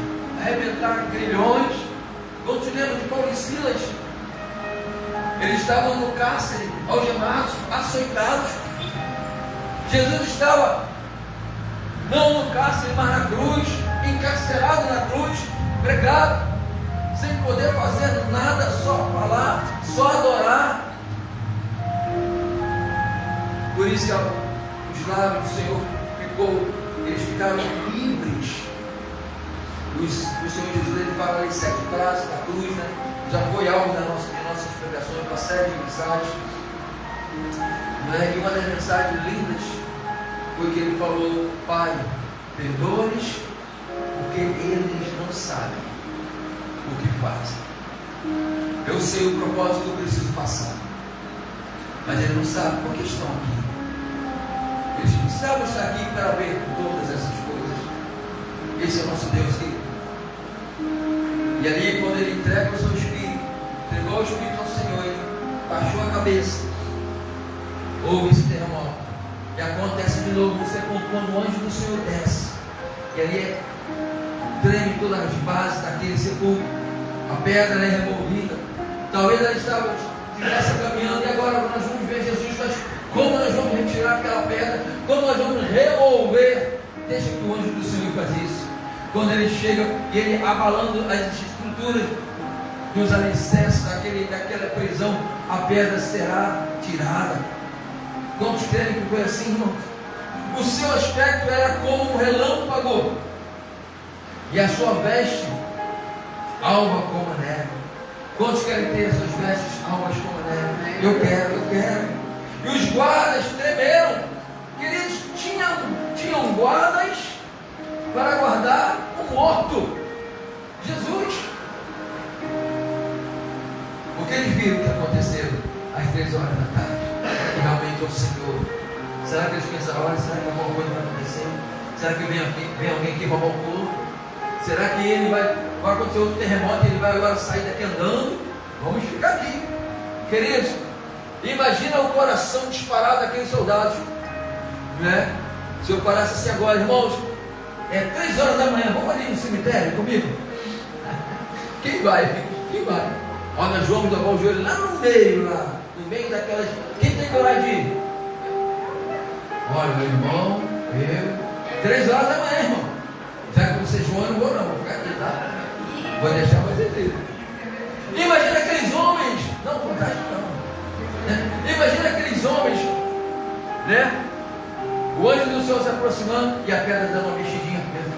arrebentar grilhões. Quando se lembra de Paulo e Silas, eles estavam no cárcere, algemados, açoitados. Jesus estava não no cárcere, mas na cruz, encarcerado na cruz, pregado, sem poder fazer nada, só falar, só adorar. Por isso que os lábios do Senhor eles ficaram livres. O Senhor Jesus, ele fala ali 7 braços da cruz, né? Já foi algo de nossas pregações, uma série de mensagens, né? E uma das mensagens lindas foi que ele falou: Pai, perdoa-lhes, porque eles não sabem o que fazem. Eu sei o propósito que eu preciso passar, mas eles não sabem porque estão aqui. Eles precisavam estar aqui para ver todas essas coisas. Esse é o nosso Deus, querido. E ali, quando ele entrega o seu Espírito, o Espírito ao Senhor, ele baixou a cabeça, houve esse terremoto, e acontece de novo no sepulcro, quando o anjo do Senhor desce, e ali treme todas as bases daquele sepulcro, a pedra é removida, talvez ela estivesse caminhando, e agora nós vamos ver Jesus, mas como nós vamos retirar aquela pedra, como nós vamos remover? Deixa que o anjo do Senhor faz isso. Quando ele chega e ele abalando as estruturas dos alicerces daquela prisão, a pedra será tirada. Quantos creem que foi assim, irmão? O seu aspecto era como um relâmpago, e a sua veste alva como a neve. Quantos querem ter as suas vestes alvas como a neve? Eu quero. E os guardas tremeram, que eles tinham guardas para guardar o morto, Jesus. Porque eles viram o que aconteceu às 3 horas da tarde, e realmente o Senhor. Será que eles pensaram, olha, será que alguma coisa vai acontecer? Será que vem alguém aqui roubar o corpo? Será que ele vai acontecer outro terremoto e ele vai agora sair daqui andando? Vamos ficar aqui, queridos. Imagina o coração disparado daqueles soldados, né? Se eu parasse assim agora, irmãos, 3 horas da manhã, vamos ali no cemitério comigo? Quem vai? Ó, nós vamos dobrar o joelho lá no meio daquelas. Quem tem coragem de ir? Olha, meu irmão, 3 horas da manhã, irmão. Já que vocês vão, eu não vou ficar aqui, tá? Vou deixar vocês irem. Imagina aqueles homens, não, fantástico não, né? Imagina aqueles homens, né? O anjo do Senhor se aproximando e a pedra dando uma mexidinha mesmo.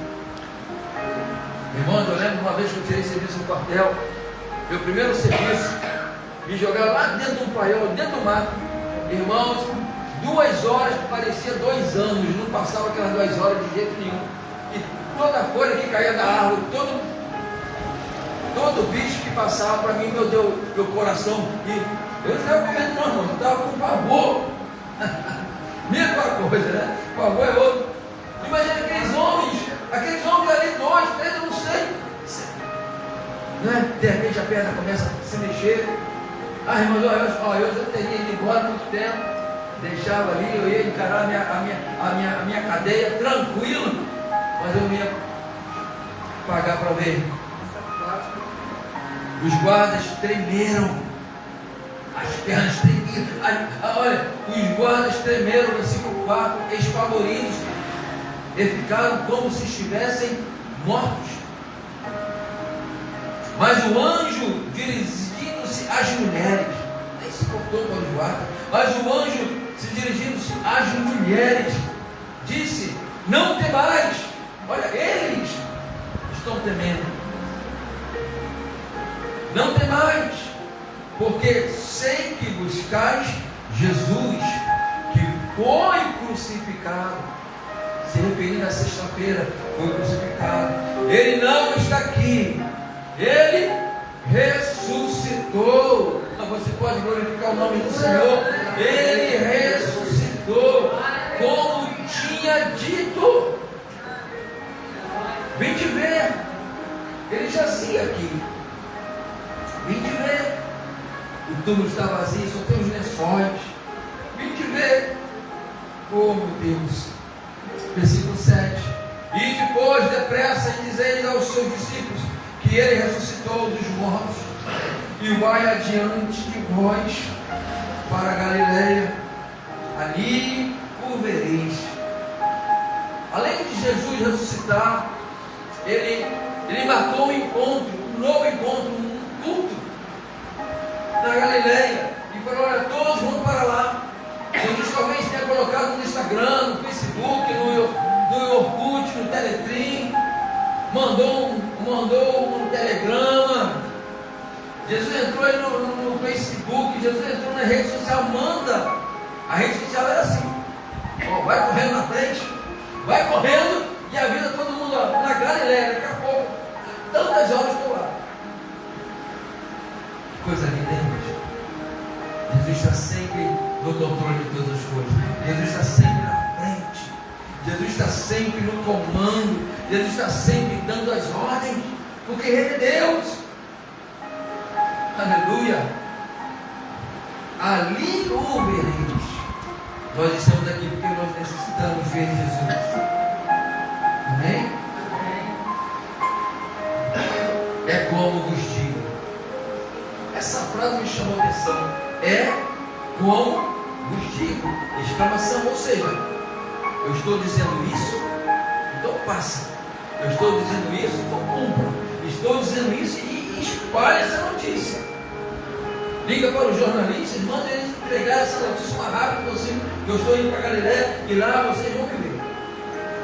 Irmãos, eu lembro uma vez que eu tirei serviço no quartel, meu primeiro serviço, me jogaram lá dentro de um paiol, dentro do mato. Irmãos, 2 horas, parecia 2 anos, não passava aquelas 2 horas de jeito nenhum. E toda a folha que caía da árvore, todo bicho que passava para mim, meu coração, e eu não estava com medo não, irmão, eu estava com pavor. Medo é uma coisa, né? Pavor é outro. Imagina aqueles homens ali, 2, 3, eu não sei, né? De repente a perna começa a se mexer. Irmão, eu já teria ido embora há muito tempo, deixava ali, eu ia encarar a minha cadeia tranquilo, mas eu não ia pagar para ver. Os guardas tremeram, as pernas tremiam. Olha, os guardas tremeram, versículo 4, espavoridos, e ficaram como se estivessem mortos. Mas o anjo, dirigindo-se às mulheres, nem se contou para os guardas, mas o anjo, se dirigindo-se às mulheres, disse: não temais. Olha, eles estão temendo. Não temais, porque sei que buscais Jesus, que foi crucificado. Se referindo à sexta-feira, foi crucificado. Ele não está aqui, ele ressuscitou. Você pode glorificar o nome do Senhor. Ele ressuscitou, como tinha dito. Vem te ver. Ele jazia aqui. Vim te ver. O túmulo está vazio, só tem os lençóis. Vim te ver. Oh, meu Deus. Versículo 7. E depois, depressa, e dizei aos seus discípulos que ele ressuscitou dos mortos, e vai adiante de vós para a Galileia. Ali o vereis. Além de Jesus ressuscitar, ele marcou um encontro, um novo encontro, culto na Galileia, e falou: olha, todos vão para lá. Jesus talvez tenha colocado no Instagram, no Facebook, no Orkut, no Teletrim, mandou um telegrama. Jesus entrou aí no Facebook, Jesus entrou na rede social, manda. A rede social era assim, vai correndo na frente, vai correndo, e avisa todo mundo, na Galileia, daqui a pouco, tantas horas estou lá. Coisa linda, irmãos. Jesus está sempre no controle de todas as coisas. Jesus está sempre na frente. Jesus está sempre no comando. Jesus está sempre dando as ordens, porque Ele é Deus. Aleluia. Ali o vereis. Nós estamos aqui porque nós necessitamos ver Jesus. Amém? É como vos digo. Essa frase me chamou a atenção. É como vos digo. Exclamação, ou seja, eu estou dizendo isso, então faça. Eu estou dizendo isso, então cumpra. Estou dizendo isso e espalhe essa notícia. Liga para os jornalistas, manda eles entregar essa notícia o mais rápido possível, que eu estou indo para Galiléia e lá vocês vão me ver.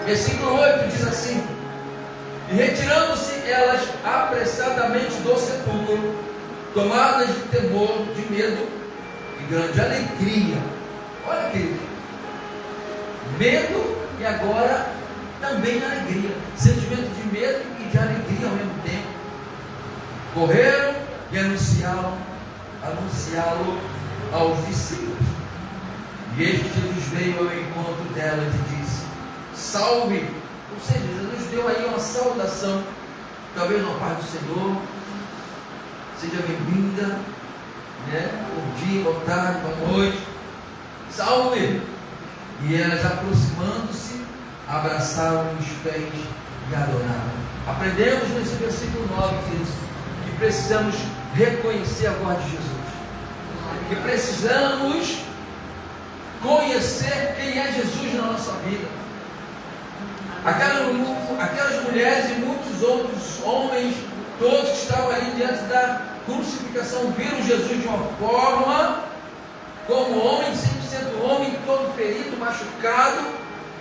Versículo 8 diz assim: e retirando-se elas apressadamente do sepulcro, tomadas de temor, de medo e grande alegria. Olha querido, medo e agora também alegria, sentimento de medo e de alegria ao mesmo tempo. Correram e anunciá-lo aos discípulos. E eis que Jesus veio ao encontro delas e disse: salve. Ou seja, Jesus deu aí uma saudação, talvez uma paz do Senhor, seja bem-vinda, né? Bom dia, boa tarde, boa noite, salve. E elas, aproximando-se, abraçaram os pés e adoraram. Aprendemos nesse versículo 9, queridos, que precisamos reconhecer a voz de Jesus, que precisamos conhecer quem é Jesus na nossa vida. Aquelas mulheres e muitos outros homens, todos que estavam ali diante da crucificação, viram Jesus de uma forma como homem, 100% homem, todo ferido, machucado,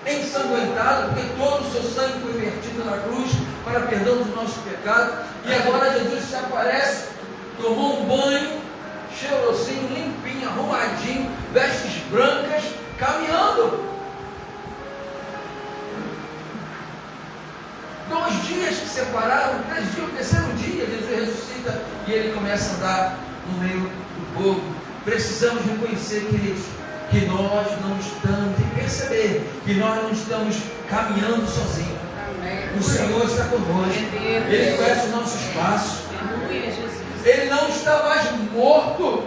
ensanguentado, porque todo o seu sangue foi vertido na cruz para perdão do nosso pecado. E agora Jesus se aparece, tomou um banho, cheirosinho, limpinho, arrumadinho, vestes brancas, caminhando. 2 dias que separaram, 3 dias, o terceiro dia, Jesus ressuscita e ele começa a andar no meio do povo. Precisamos reconhecer, queridos, que nós não estamos, e perceber que nós não estamos caminhando sozinhos. O Senhor está conosco, Ele conhece os nossos passos, Ele não está mais morto.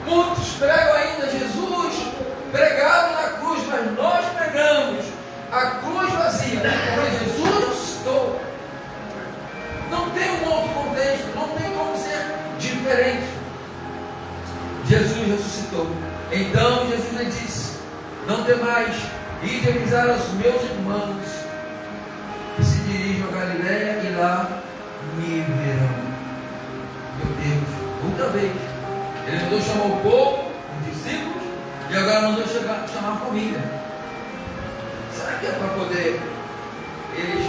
Muitos pregam ainda Jesus pregado na cruz, mas nós pregamos a cruz vazia, porque Jesus ressuscitou. Não tem um outro contexto, não tem como ser diferente. Jesus ressuscitou. Então Jesus lhe disse: não temais, ide avisar aos meus irmãos que se dirijam a Galiléia e lá me verão. Meu Deus, outra vez, ele mandou chamar o povo, os discípulos, e agora mandou chamar a família. Será que é para poder eles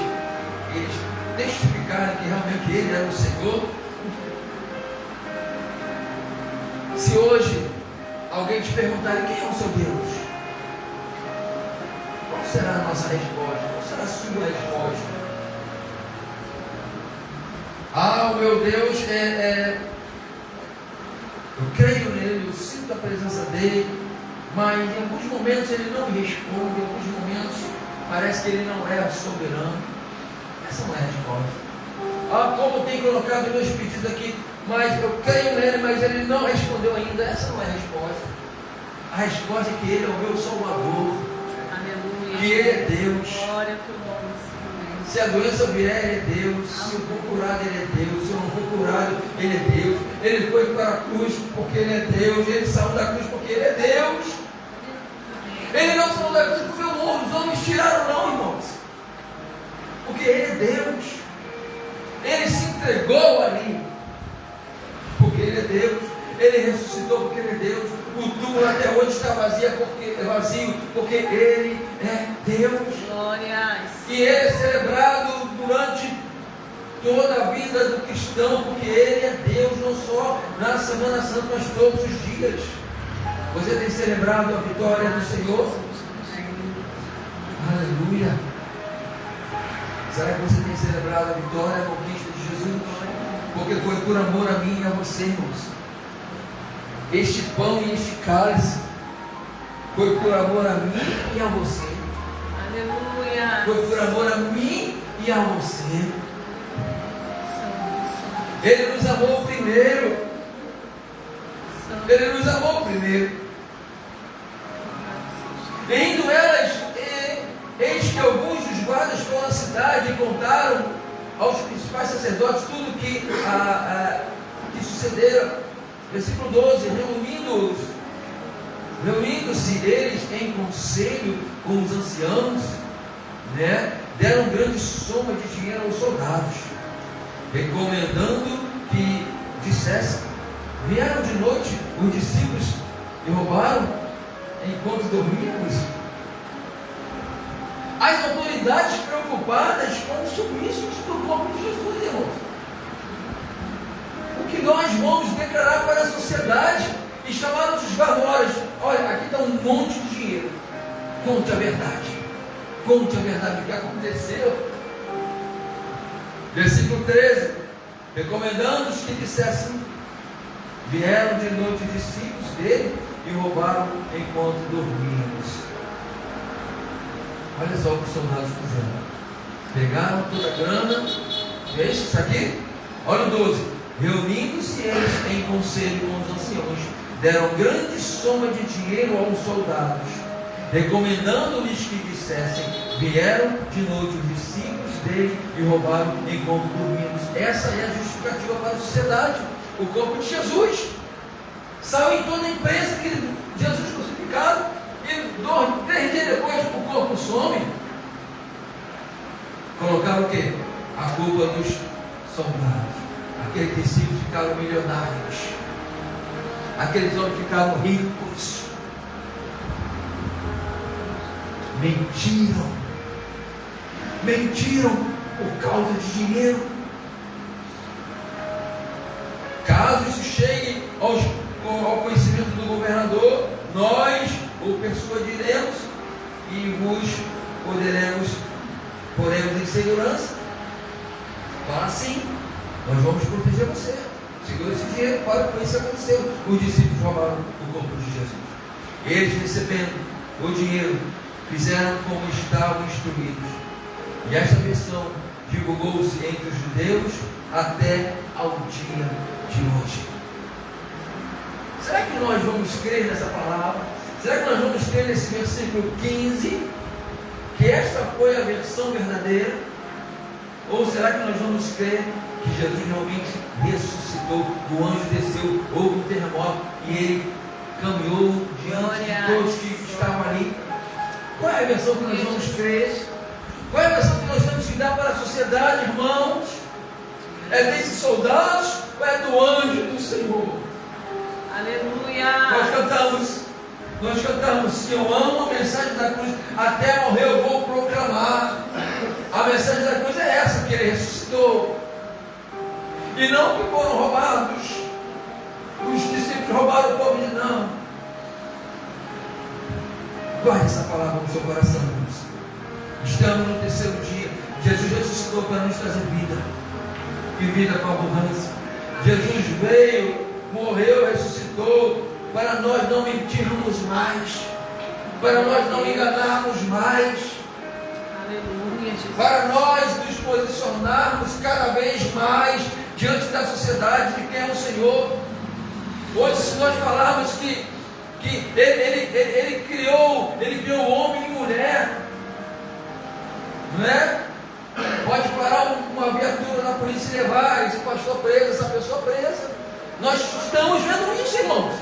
testificarem que realmente Ele é o Senhor? Se hoje alguém te perguntar quem é o seu Deus, qual será a nossa resposta? Qual será a sua resposta? O meu Deus eu creio nele, eu sinto a presença dele, mas em alguns momentos ele não me responde, em alguns momentos parece que ele não é soberano. Essa não é a resposta. Como tem colocado meus pedidos aqui, mas eu creio nele, mas ele não respondeu ainda. Essa não é a resposta. A resposta é que ele é o meu Salvador. Aleluia. Que ele é Deus. Glória a nome. Se a doença vier, ele é Deus. Se eu for curado, ele é Deus. Se eu não for curado, ele é Deus. Ele foi para a cruz porque ele é Deus. Ele saiu da cruz porque ele é Deus. Ele não saiu da cruz porque os homens tiraram, não, irmãos. Porque ele é Deus. Ele se entregou ali porque ele é Deus. Ele ressuscitou porque ele é Deus. O túmulo até hoje está vazio porque ele é Deus. Glórias. E ele é celebrado durante toda a vida do cristão, porque ele é Deus, não só na Semana Santa, mas todos os dias. Você tem celebrado a vitória do Senhor? Aleluia. Será que você tem celebrado a vitória, a conquista de Jesus? Porque foi por amor a mim e a você, irmãos. Este pão e este cálice foi por amor a mim e a você. Aleluia. Foi por amor a mim e a você. Ele nos amou primeiro. Ele nos amou primeiro. Indo elas, eis que alguns dos guardas foram à cidade e contaram aos principais sacerdotes tudo que sucedera. Versículo 12: reunindo-se eles em conselho com os anciãos, deram grande soma de dinheiro aos soldados, recomendando que dissessem. Vieram de noite os discípulos e roubaram enquanto dormíamos. As autoridades preocupadas com o sumiço do corpo de Jesus, irmãos. O que nós vamos declarar para a sociedade e chamar os guardas? Olha, aqui está um monte de dinheiro. Conte a verdade. Conte a verdade do que aconteceu. Versículo 13: recomendando-os que dissessem. Vieram de noite os discípulos dele e roubaram enquanto dormíamos. Olha só o que os soldados fizeram. Pegaram toda a grana. É isso aqui? Olha o 12. Reunindo-se eles em conselho com os anciãos, deram grande soma de dinheiro aos soldados, recomendando-lhes que dissessem. Vieram de noite os discípulos dele e roubaram enquanto dormíamos. Essa é a justificativa para a sociedade. O corpo de Jesus saiu em toda a imprensa que Jesus crucificado, e 3 dias depois o corpo some. Colocaram o quê? A culpa dos soldados. Aqueles discípulos ficaram milionários, aqueles homens ficaram ricos. Mentiram por causa de dinheiro. Caso isso chegue ao conhecimento do governador, nós o persuadiremos e vos poremos em segurança. Fala assim: nós vamos proteger você. Segura esse dinheiro, para com isso aconteceu. Os discípulos roubaram o corpo de Jesus. Eles, recebendo o dinheiro, fizeram como estavam instruídos. E esta versão divulgou-se entre os judeus até ao dia de hoje. Será que nós vamos crer nessa palavra? Será que nós vamos crer nesse versículo 15? Que esta foi a versão verdadeira? Ou será que nós vamos crer que Jesus realmente ressuscitou, o anjo desceu, houve um terremoto e ele caminhou diante de todos que estavam ali? Qual é a versão que nós vamos crer? Qual é a versão que nós temos que dar para a sociedade, irmãos? É desses soldados ou é do anjo do Senhor? Aleluia! Nós cantamos, se eu amo a mensagem da cruz, até morrer eu vou proclamar. A mensagem da cruz é essa, que ele ressuscitou. E não que foram roubados. Os discípulos roubaram o povo de não. Guarde essa palavra no seu coração, irmãos. Estamos no terceiro dia. Jesus ressuscitou para nos trazer vida. E vida com abundância. Jesus veio, morreu, ressuscitou, para nós não mentirmos mais, para nós não enganarmos mais, aleluia, Jesus. Para nós nos posicionarmos cada vez mais diante da sociedade de quem é o Senhor. Hoje, se nós falarmos que ele criou homem e mulher, não é? Pode parar uma viatura na polícia e levar esse pastor preso, essa pessoa presa. Nós estamos vendo isso, irmãos.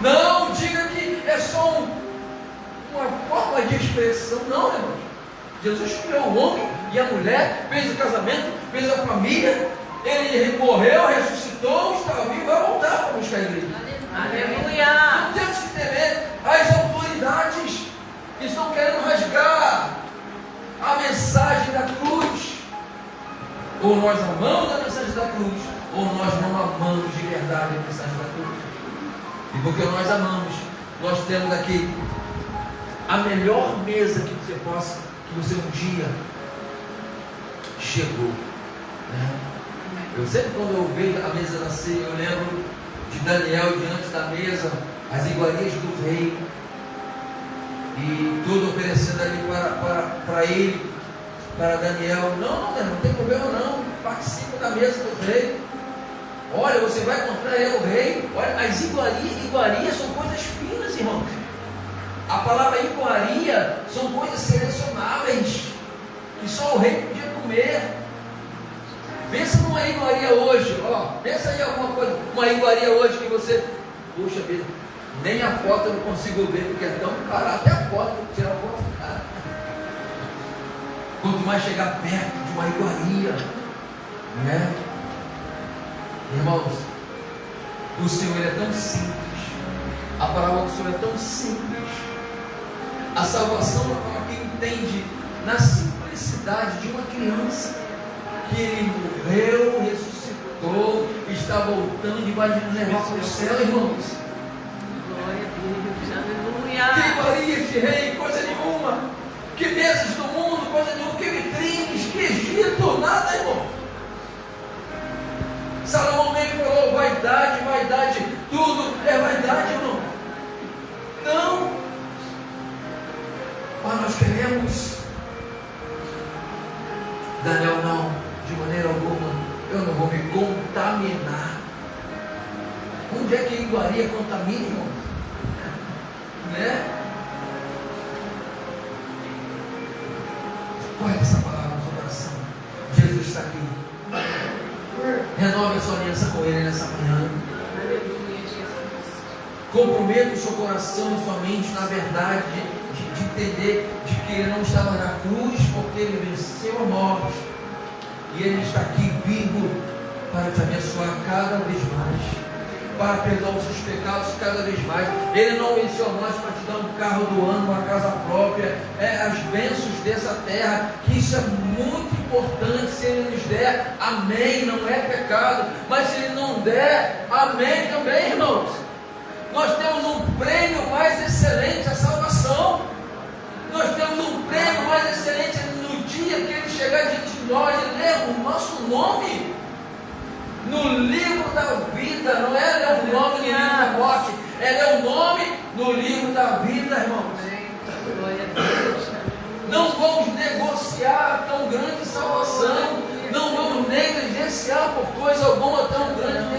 Não diga que é só uma forma de expressão, não, irmãos. Jesus criou o homem e a mulher, fez o casamento, fez a família. Ele morreu, ressuscitou, está vivo, vai voltar para buscar a igreja. Aleluia! Não temos que temer as autoridades que estão querendo rasgar a mensagem da cruz. Ou nós amamos a mensagem da cruz, ou nós não amamos de verdade a mensagem da cruz. E porque nós amamos, nós temos aqui a melhor mesa que você um dia chegou, né? Eu sempre, quando eu vejo a mesa da ceia, eu lembro de Daniel diante da mesa, as iguarias do rei, e tudo oferecendo ali para ele, para Daniel. Não tem problema não, participa da mesa do rei. Olha, você vai encontrar ele, o rei. Olha, as iguarias são coisas finas, irmãos. A palavra iguaria são coisas selecionáveis, que só o rei podia comer. Pensa numa iguaria hoje, ó. Pensa em alguma coisa, uma iguaria hoje que você, puxa vida, nem a foto eu não consigo ver, porque é tão caro, até a foto, tirar a foto, cara. Quanto mais chegar perto de uma iguaria, né? Irmãos, o Senhor ele é tão simples, a palavra do Senhor é tão simples, a salvação é para quem entende na simplicidade de uma criança, que ele morreu, ressuscitou, está voltando e vai nos levar para o céu, irmãos. Glória a Deus, aleluia. Que iguaria de rei, coisa nenhuma, que mesas do mundo, coisa nenhuma, que vitrines, que Egito, nada, irmão. Salomão mesmo falou, vaidade, vaidade, tudo é vaidade, irmão. Não, mas nós queremos. Daniel não, de maneira alguma, eu não vou me contaminar. Onde é que a iguaria contamina, irmão? Né? Guarde essa palavra no seu coração. Jesus está aqui. Renove a sua aliança com Ele nessa manhã. Aleluia, Jesus. Comprometa o seu coração e sua mente na verdade de entender de que Ele não estava na cruz porque Ele venceu a morte. E Ele está aqui vivo para te abençoar cada vez mais, para perdoar os seus pecados cada vez mais. Ele não venceu a morte para te dar um carro do ano, uma casa própria, as bênçãos dessa terra, que isso é muito importante. Se Ele nos der, amém, não é pecado. Mas se Ele não der, amém também, irmãos. Nós temos um prêmio mais excelente, a salvação. Nós temos um prêmio mais excelente no dia que Ele chegar diante de nós e ler o nosso nome no livro da vida. Não é ler o nome no livro da morte, é ler o nome no livro da vida, irmãos. Glória a Deus. Não vamos negociar tão grande salvação, não vamos negligenciar por coisa alguma tão grande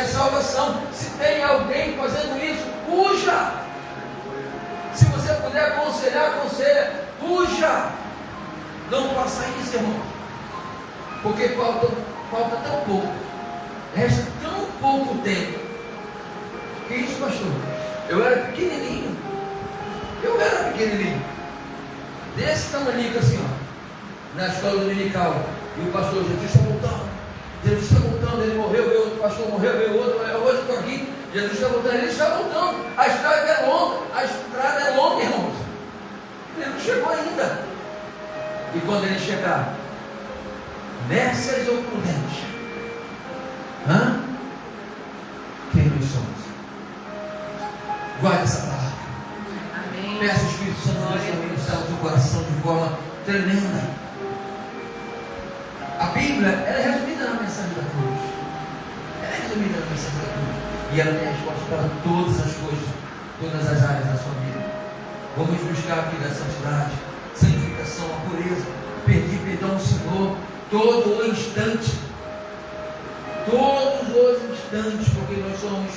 salvação. Se tem alguém fazendo isso, puxa. Se você puder aconselhar, aconselha, puxa. Não faça isso, irmão, porque falta tão pouco, resta tão pouco tempo. Que isso, pastor? Eu era pequenininho, desse tamanho assim, ó, na escola dominical, e o pastor, Jesus está voltando, ele morreu, veio outro, pastor morreu, veio outro, hoje estou aqui, Jesus está voltando, ele está voltando, a estrada é longa, irmãos, ele não chegou ainda. E quando ele chegar, nessas ou prudentes, quem nós somos? Guarde essa palavra. Amém. Peça o Espírito Santo de Deus para ministrar no seu coração de forma tremenda. A Bíblia, ela é resumida na mensagem da cruz. E ela tem resposta para todas as coisas, todas as áreas da sua vida. Vamos buscar a vida da santidade, santificação, a pureza, pedir perdão ao Senhor todo o instante. Todos os instantes, porque nós somos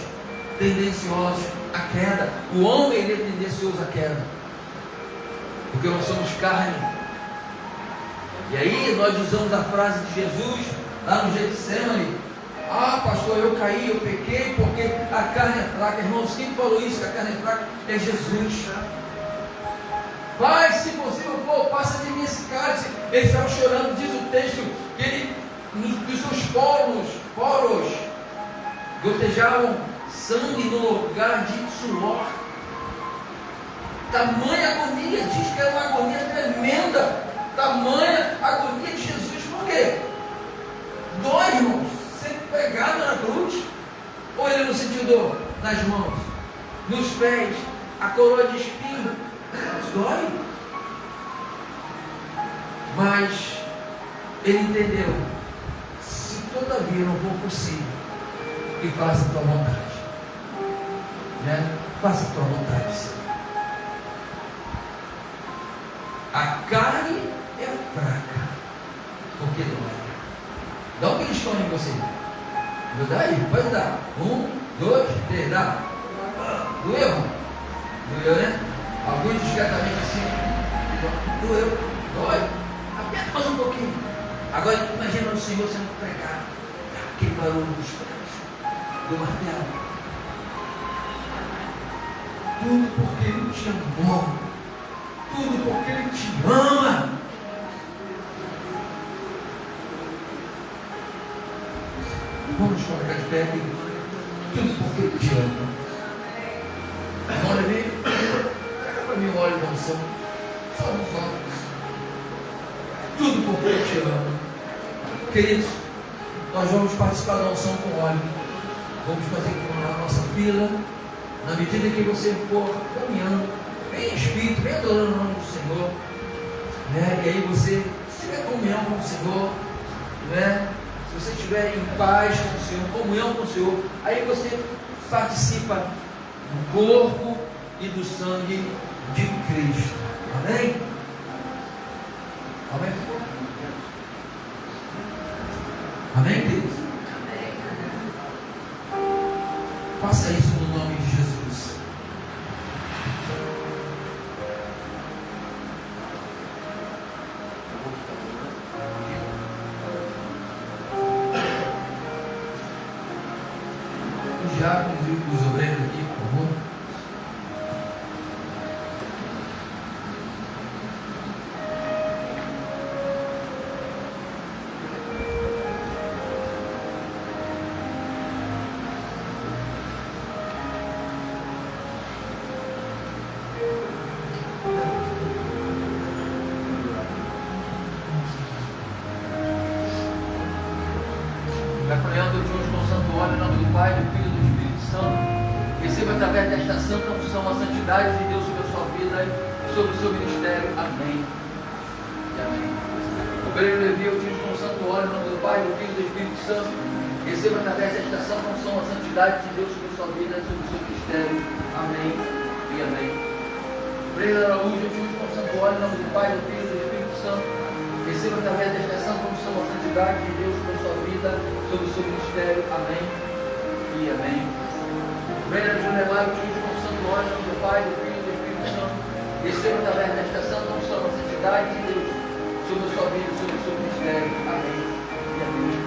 tendenciosos à queda. O homem, ele é tendencioso à queda, porque nós somos carne. E aí nós usamos a frase de Jesus lá no Getsemane: ah, pastor, eu caí, eu pequei porque a carne é fraca. Irmãos, quem falou isso, que a carne é fraca? É Jesus. Pai, se possível for, passa de mim esse cálice. Ele estava chorando, diz o texto, que ele, dos seus poros gotejavam sangue no lugar de suor. Tamanha agonia, diz que era uma agonia tremenda. Tamanha agonia de Jesus. Por quê? Dói, irmãos, ser pregado na cruz. Ou ele não sentiu dor nas mãos, nos pés, a coroa de espinho? Dói. Mas ele entendeu: se todavia não for possível, que faça a tua vontade, né? Faça a tua vontade, Senhor. A carne é fraca, porque dói. Dá um beliscão em você. Vou dar aí, pode dar. 1, 2, 3, dá. Doeu? Doeu, né? Alguns discretamente assim. Doeu. Dói. Aperta mais um pouquinho. Agora imagina o Senhor sendo pregado. Aquele barulho dos pregos, do martelo. Tudo porque Ele te amou. Tudo porque Ele te ama. Vamos colocar de pé, queridos. Tudo porque Ele te ama. Olha ali. Pega para mim o óleo da unção. Só um só. Tudo porque Ele te ama. Queridos, nós vamos participar da unção com óleo. Vamos fazer a nossa fila. Na medida que você for caminhando, vem em espírito, vem adorando o nome do Senhor. Né? E aí você, se tiver comunhão com o Senhor, né? Se você estiver em paz com o Senhor, comunhão com o Senhor, aí você participa do corpo e do sangue de Cristo. Amém? Amém? Amém, queridos? Faça isso no nome de Jesus. Os diáconos e os obreiros aqui, por favor. Acompanhando de hoje com o santo óleo, em nome do Pai, do Filho e do Espírito Santo. Receba através desta santa unção a santidade de Deus sobre a sua vida e sobre o seu ministério. Amém. E amém. O obreiro Levi, eu digo com o santo óleo, em nome do Pai, do Filho e do Espírito Santo. Receba através desta santa unção a santidade de Deus sobre a sua vida e sobre o seu ministério. Amém. E amém. O obreiro Araújo, eu digo com o santo óleo, em nome do Pai, do Filho e do Espírito Santo. Receba através desta santa unção a santidade de Deus sobre a sua vida, sobre o seu ministério. Amém e amém. Venha de Junelar, o Tio com o santo óleo, do Pai, do Filho e do Espírito Santo. Receba através desta santa unção a santidade de Deus sobre a sua vida, sobre o seu ministério. Amém e amém.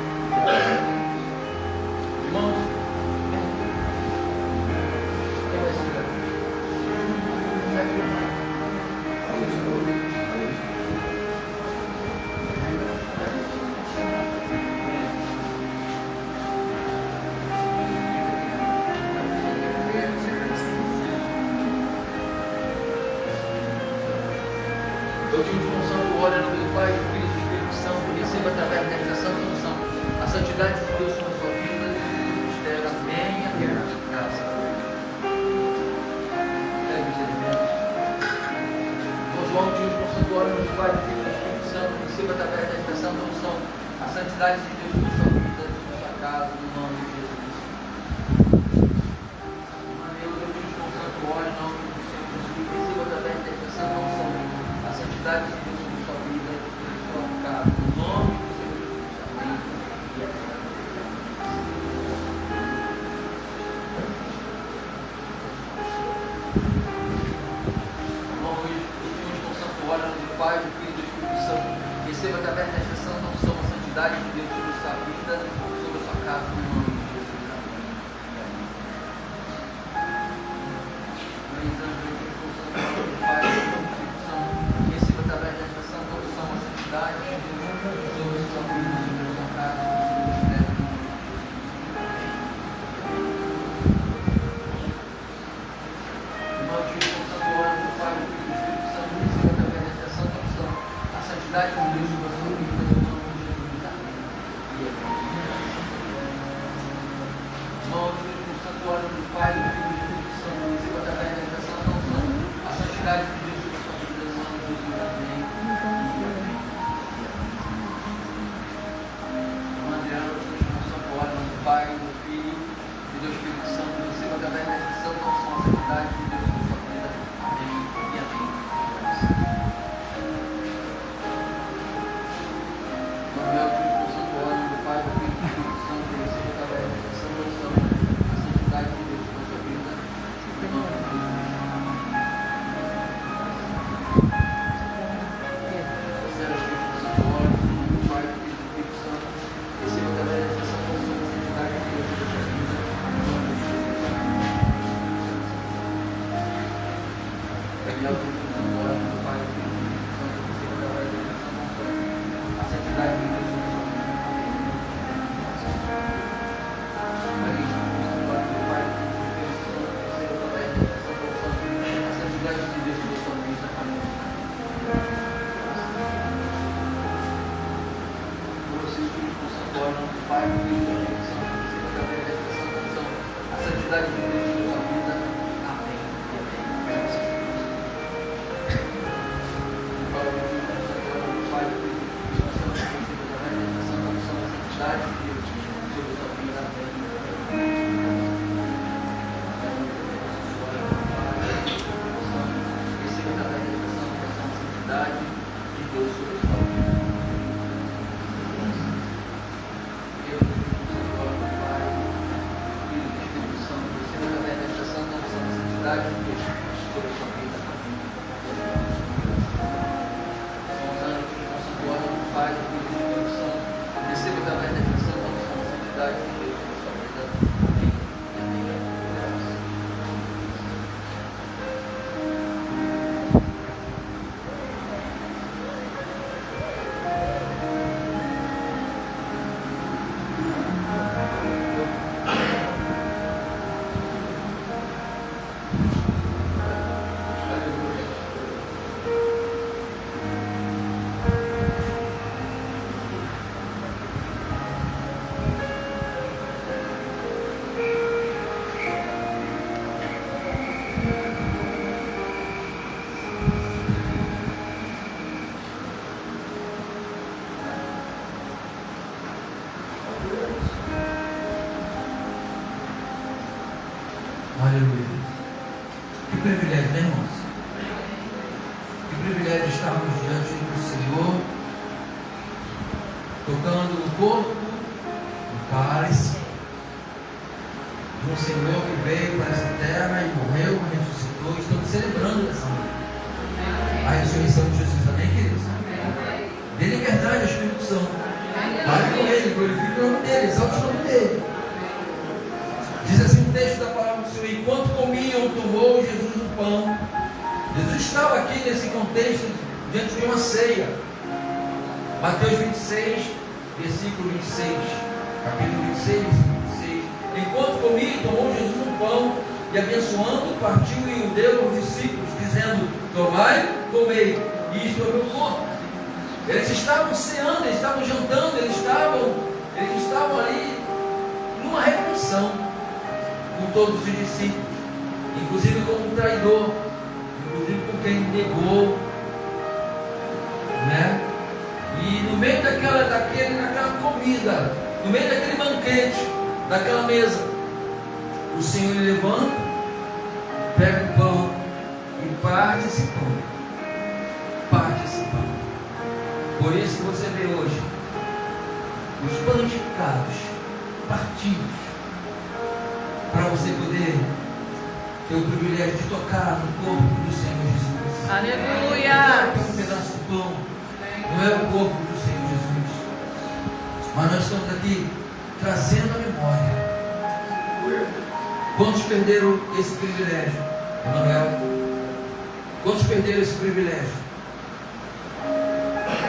Irmãos, quem vai ser? Eu te unjo com o santo óleo, em nome do Pai, do Filho e do Espírito Santo. Receba através desta santa unção a santidade de Deus sobre a sua vida e sobre o seu ministério. Amém e amém. Graças a Deus. Pegue os elementos. Irmão João, te unjo com o santo óleo, em nome do Pai, do Filho e do Espírito Santo. Receba através desta santa unção a santidade de Deus sobre a sua vida e sobre a sua casa, no nome de Jesus. Eu te unjo com o santo óleo, em nome do Senhor Jesus. Receba através desta santa unção a santidade de Deus sobre a sua vida e sobre a sua casa, no nome do Senhor Jesus. Amém. Irmão Luiz, eu te unjo com o santo óleo, em nome do Pai, do Filho e do Espírito Santo. Receba através desta santa unção a santidade de Deus sobre a sua vida e sobre a sua casa, no nome de Jesus. Amém. Pai, do Espírito Santo, receba através desta santa unção a santidade de Deus sobre a sua vida, sobre a sua casa, sobre o seu ministério. Irmão, te com o santo óleo do Pai, do Filho e do Espírito Santo, receba através desta santa unção a santidade de Deus sobre a sua vida, no nome de Jesus. Amém. Irmão, te com o santo óleo do Pai, do Filho e do Espírito Santo, receba através desta santa unção a santidade de Deus sobre a sua vida, no nome de Jesus. Amém. Irmã Adriana, eu te com o santo óleo do Pai, do Filho e do Espírito Santo, receba através desta santa unção a santidade de Deus sobre a sua vida. Amém e amém. Manuel, eu te com o santo óleo do Pai, do Filho e do Espírito Santo, receba através desta Aleluia. Que privilégio, né, irmãos? Que privilégio estarmos diante do Senhor, tocando o corpo, o cálice de um Senhor que veio para essa terra e morreu, ressuscitou. Estamos celebrando essa manhã a ressurreição de Jesus. Amém, queridos? Dê liberdade ao Espírito Santo. Fale com Ele, glorifique o nome dele, exalte o nome dele. Diz assim o texto da palavra do Senhor: enquanto comiam, tomou Jesus o pão. Jesus estava aqui nesse contexto, diante de uma ceia. Mateus 26, versículo 26. Capítulo 26, versículo 26. Enquanto comia, tomou Jesus um pão, e abençoando, partiu e o deu aos discípulos, dizendo: tomai, comei, isto é o meu corpo. Eles estavam ceando, eles estavam jantando, eles estavam ali numa refeição com todos os discípulos, inclusive com o traidor, inclusive com quem negou, né? E no meio daquela comida, no meio daquele banquete, daquela mesa, o Senhor levanta, pega o pão e parte esse pão. Parte esse pão. Por isso que você vê hoje os pães picados, partidos, para você poder ter o privilégio de tocar no corpo do Senhor Jesus. Aleluia! Não é um pedaço de pão, não é o corpo do Senhor Jesus, mas nós estamos aqui trazendo a memória. Quantos perderam esse privilégio, Emanuel? Quantos perderam esse privilégio?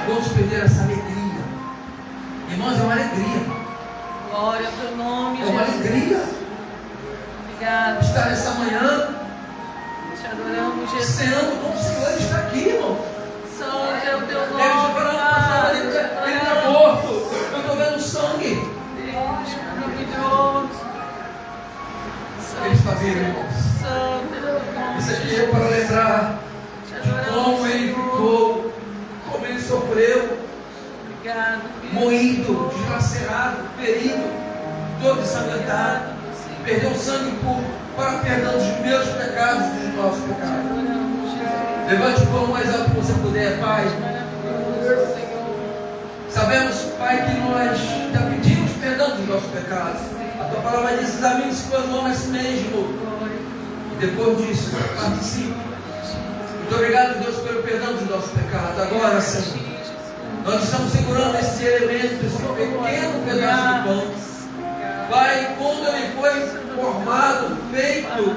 Quantos perderam essa alegria? Irmãos, é uma alegria. Glória ao teu nome, É uma Jesus. alegria Obrigado. estar nessa manhã Te adoramos, Jesus. ceando como o Senhor está aqui, irmão. Santo é o teu nome. Deve estar falando, pastor, ele está morto. Eu estou vendo sangue. Deus maravilhoso. Ele está vivo, irmãos. Santo é o teu nome. Isso aqui é para lembrar Te de adoramos, como ele Senhor. ficou, como ele sofreu, Obrigado, Deus. moído, dilacerado, ferido, todo ensanguentado. Senhor. Perdeu sangue para perdão dos meus pecados e dos nossos pecados. Adoramos, Jesus. Levante o pão mais alto que você puder, Pai. Maravilhoso, Senhor. Sabemos, Pai, que nós já pedimos perdão dos nossos pecados. A tua palavra diz: examine-se com as mãos a si mesmo. E depois disso, participe. Muito obrigado, Deus, pelo perdão dos nossos pecados. Agora, Senhor, nós estamos segurando esse elemento, esse pequeno pedaço de pão. Pai, quando ele foi formado, feito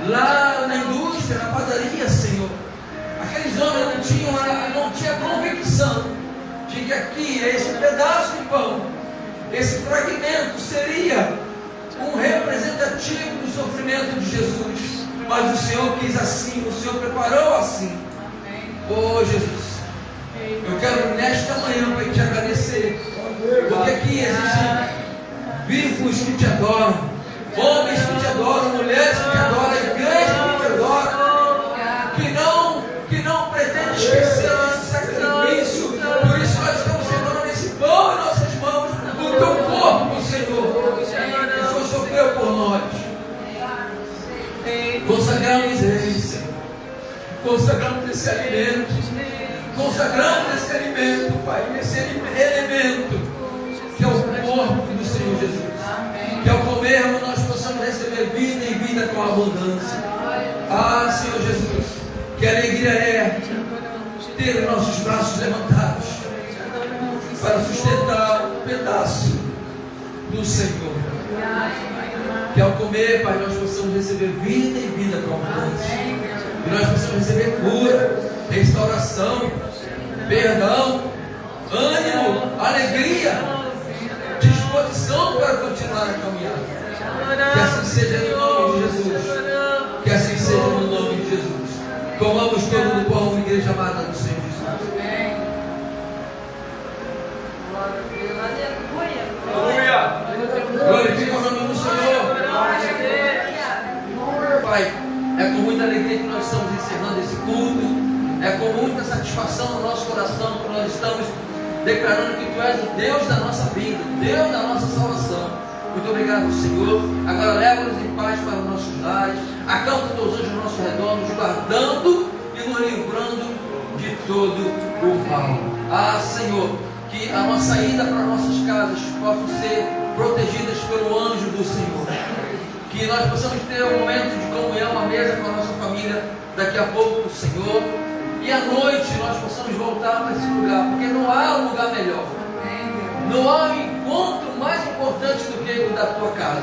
lá na indústria indústria, na padaria, Senhor, aqueles homens não tinham convicção de que aqui, esse pedaço de pão, esse fragmento seria um representativo do sofrimento de Jesus. Mas o Senhor quis assim, o Senhor preparou assim. Oh Jesus, eu quero nesta manhã para te agradecer, porque aqui existem vivos que te adoram, homens que te adoram, mulheres que te adoram, a igreja que te adora, que não pretende esquecer esse sacrifício. Por isso nós estamos segurando esse pão em nossas mãos, o teu corpo, Senhor, que o Senhor sofreu por nós. Consagramos ele, Senhor. Consagramos esse alimento. Consagramos esse alimento, Pai, esse elemento que é o corpo do Senhor Jesus. Que ao comermos nós possamos receber vida e vida com abundância. Ah, Senhor Jesus, que alegria é ter os nossos braços levantados para sustentar um pedaço do Senhor. Que ao comer, Pai, nós possamos receber vida e vida com abundância. Que nós possamos receber cura, restauração, perdão, ânimo, alegria, disposição para continuar a caminhada. Que assim seja no nome de Jesus. Que assim seja no nome de Jesus. Comamos todo do pão, igreja amada do Senhor Jesus. Glorifica o nome do Senhor. Pai, é com muita alegria que nós estamos encerrando esse culto. É com muita satisfação no nosso coração que nós estamos declarando que Tu és o Deus da nossa vida, o Deus da nossa salvação. Muito obrigado, Senhor. Agora leva-nos em paz para os nossos lares. Acampa Teus anjos ao nosso redor, nos guardando e nos livrando de todo o mal. Ah, Senhor, que a nossa ida para nossas casas possam ser protegidas pelo anjo do Senhor. Que nós possamos ter um momento de comunhão à mesa com a nossa família daqui a pouco, Senhor. E à noite nós possamos voltar para esse lugar, porque não há um lugar melhor. Não há um encontro mais importante do que o da tua casa.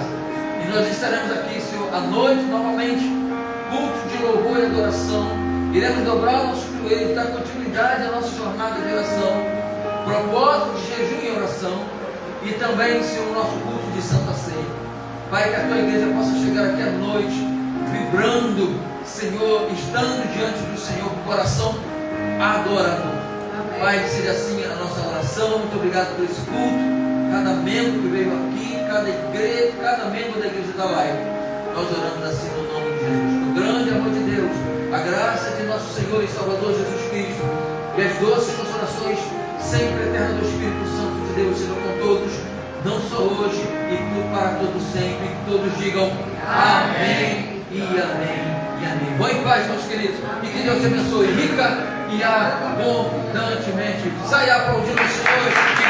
E nós estaremos aqui, Senhor, à noite novamente, culto de louvor e adoração. Iremos dobrar nossos joelhos, dar continuidade à nossa jornada de oração, propósito de jejum e oração, e também, Senhor, o nosso culto de Santa Ceia. Pai, que a tua igreja possa chegar aqui à noite, vibrando, Senhor, estando diante do Senhor com o coração adorador. Pai, que seja assim a nossa oração. Muito obrigado por esse culto. Cada membro que veio aqui, cada igreja, cada membro da igreja da live, nós oramos assim no nome de Jesus. No grande amor de Deus, a graça de nosso Senhor e Salvador Jesus Cristo, e as doces consolações sempre eternas do Espírito Santo de Deus sejam com todos, não só hoje e para todos sempre. Que todos digam amém e amém. Amém. Vão em paz, meus queridos, e que Deus te abençoe rica e abundantemente. Saia aplaudindo o Senhor.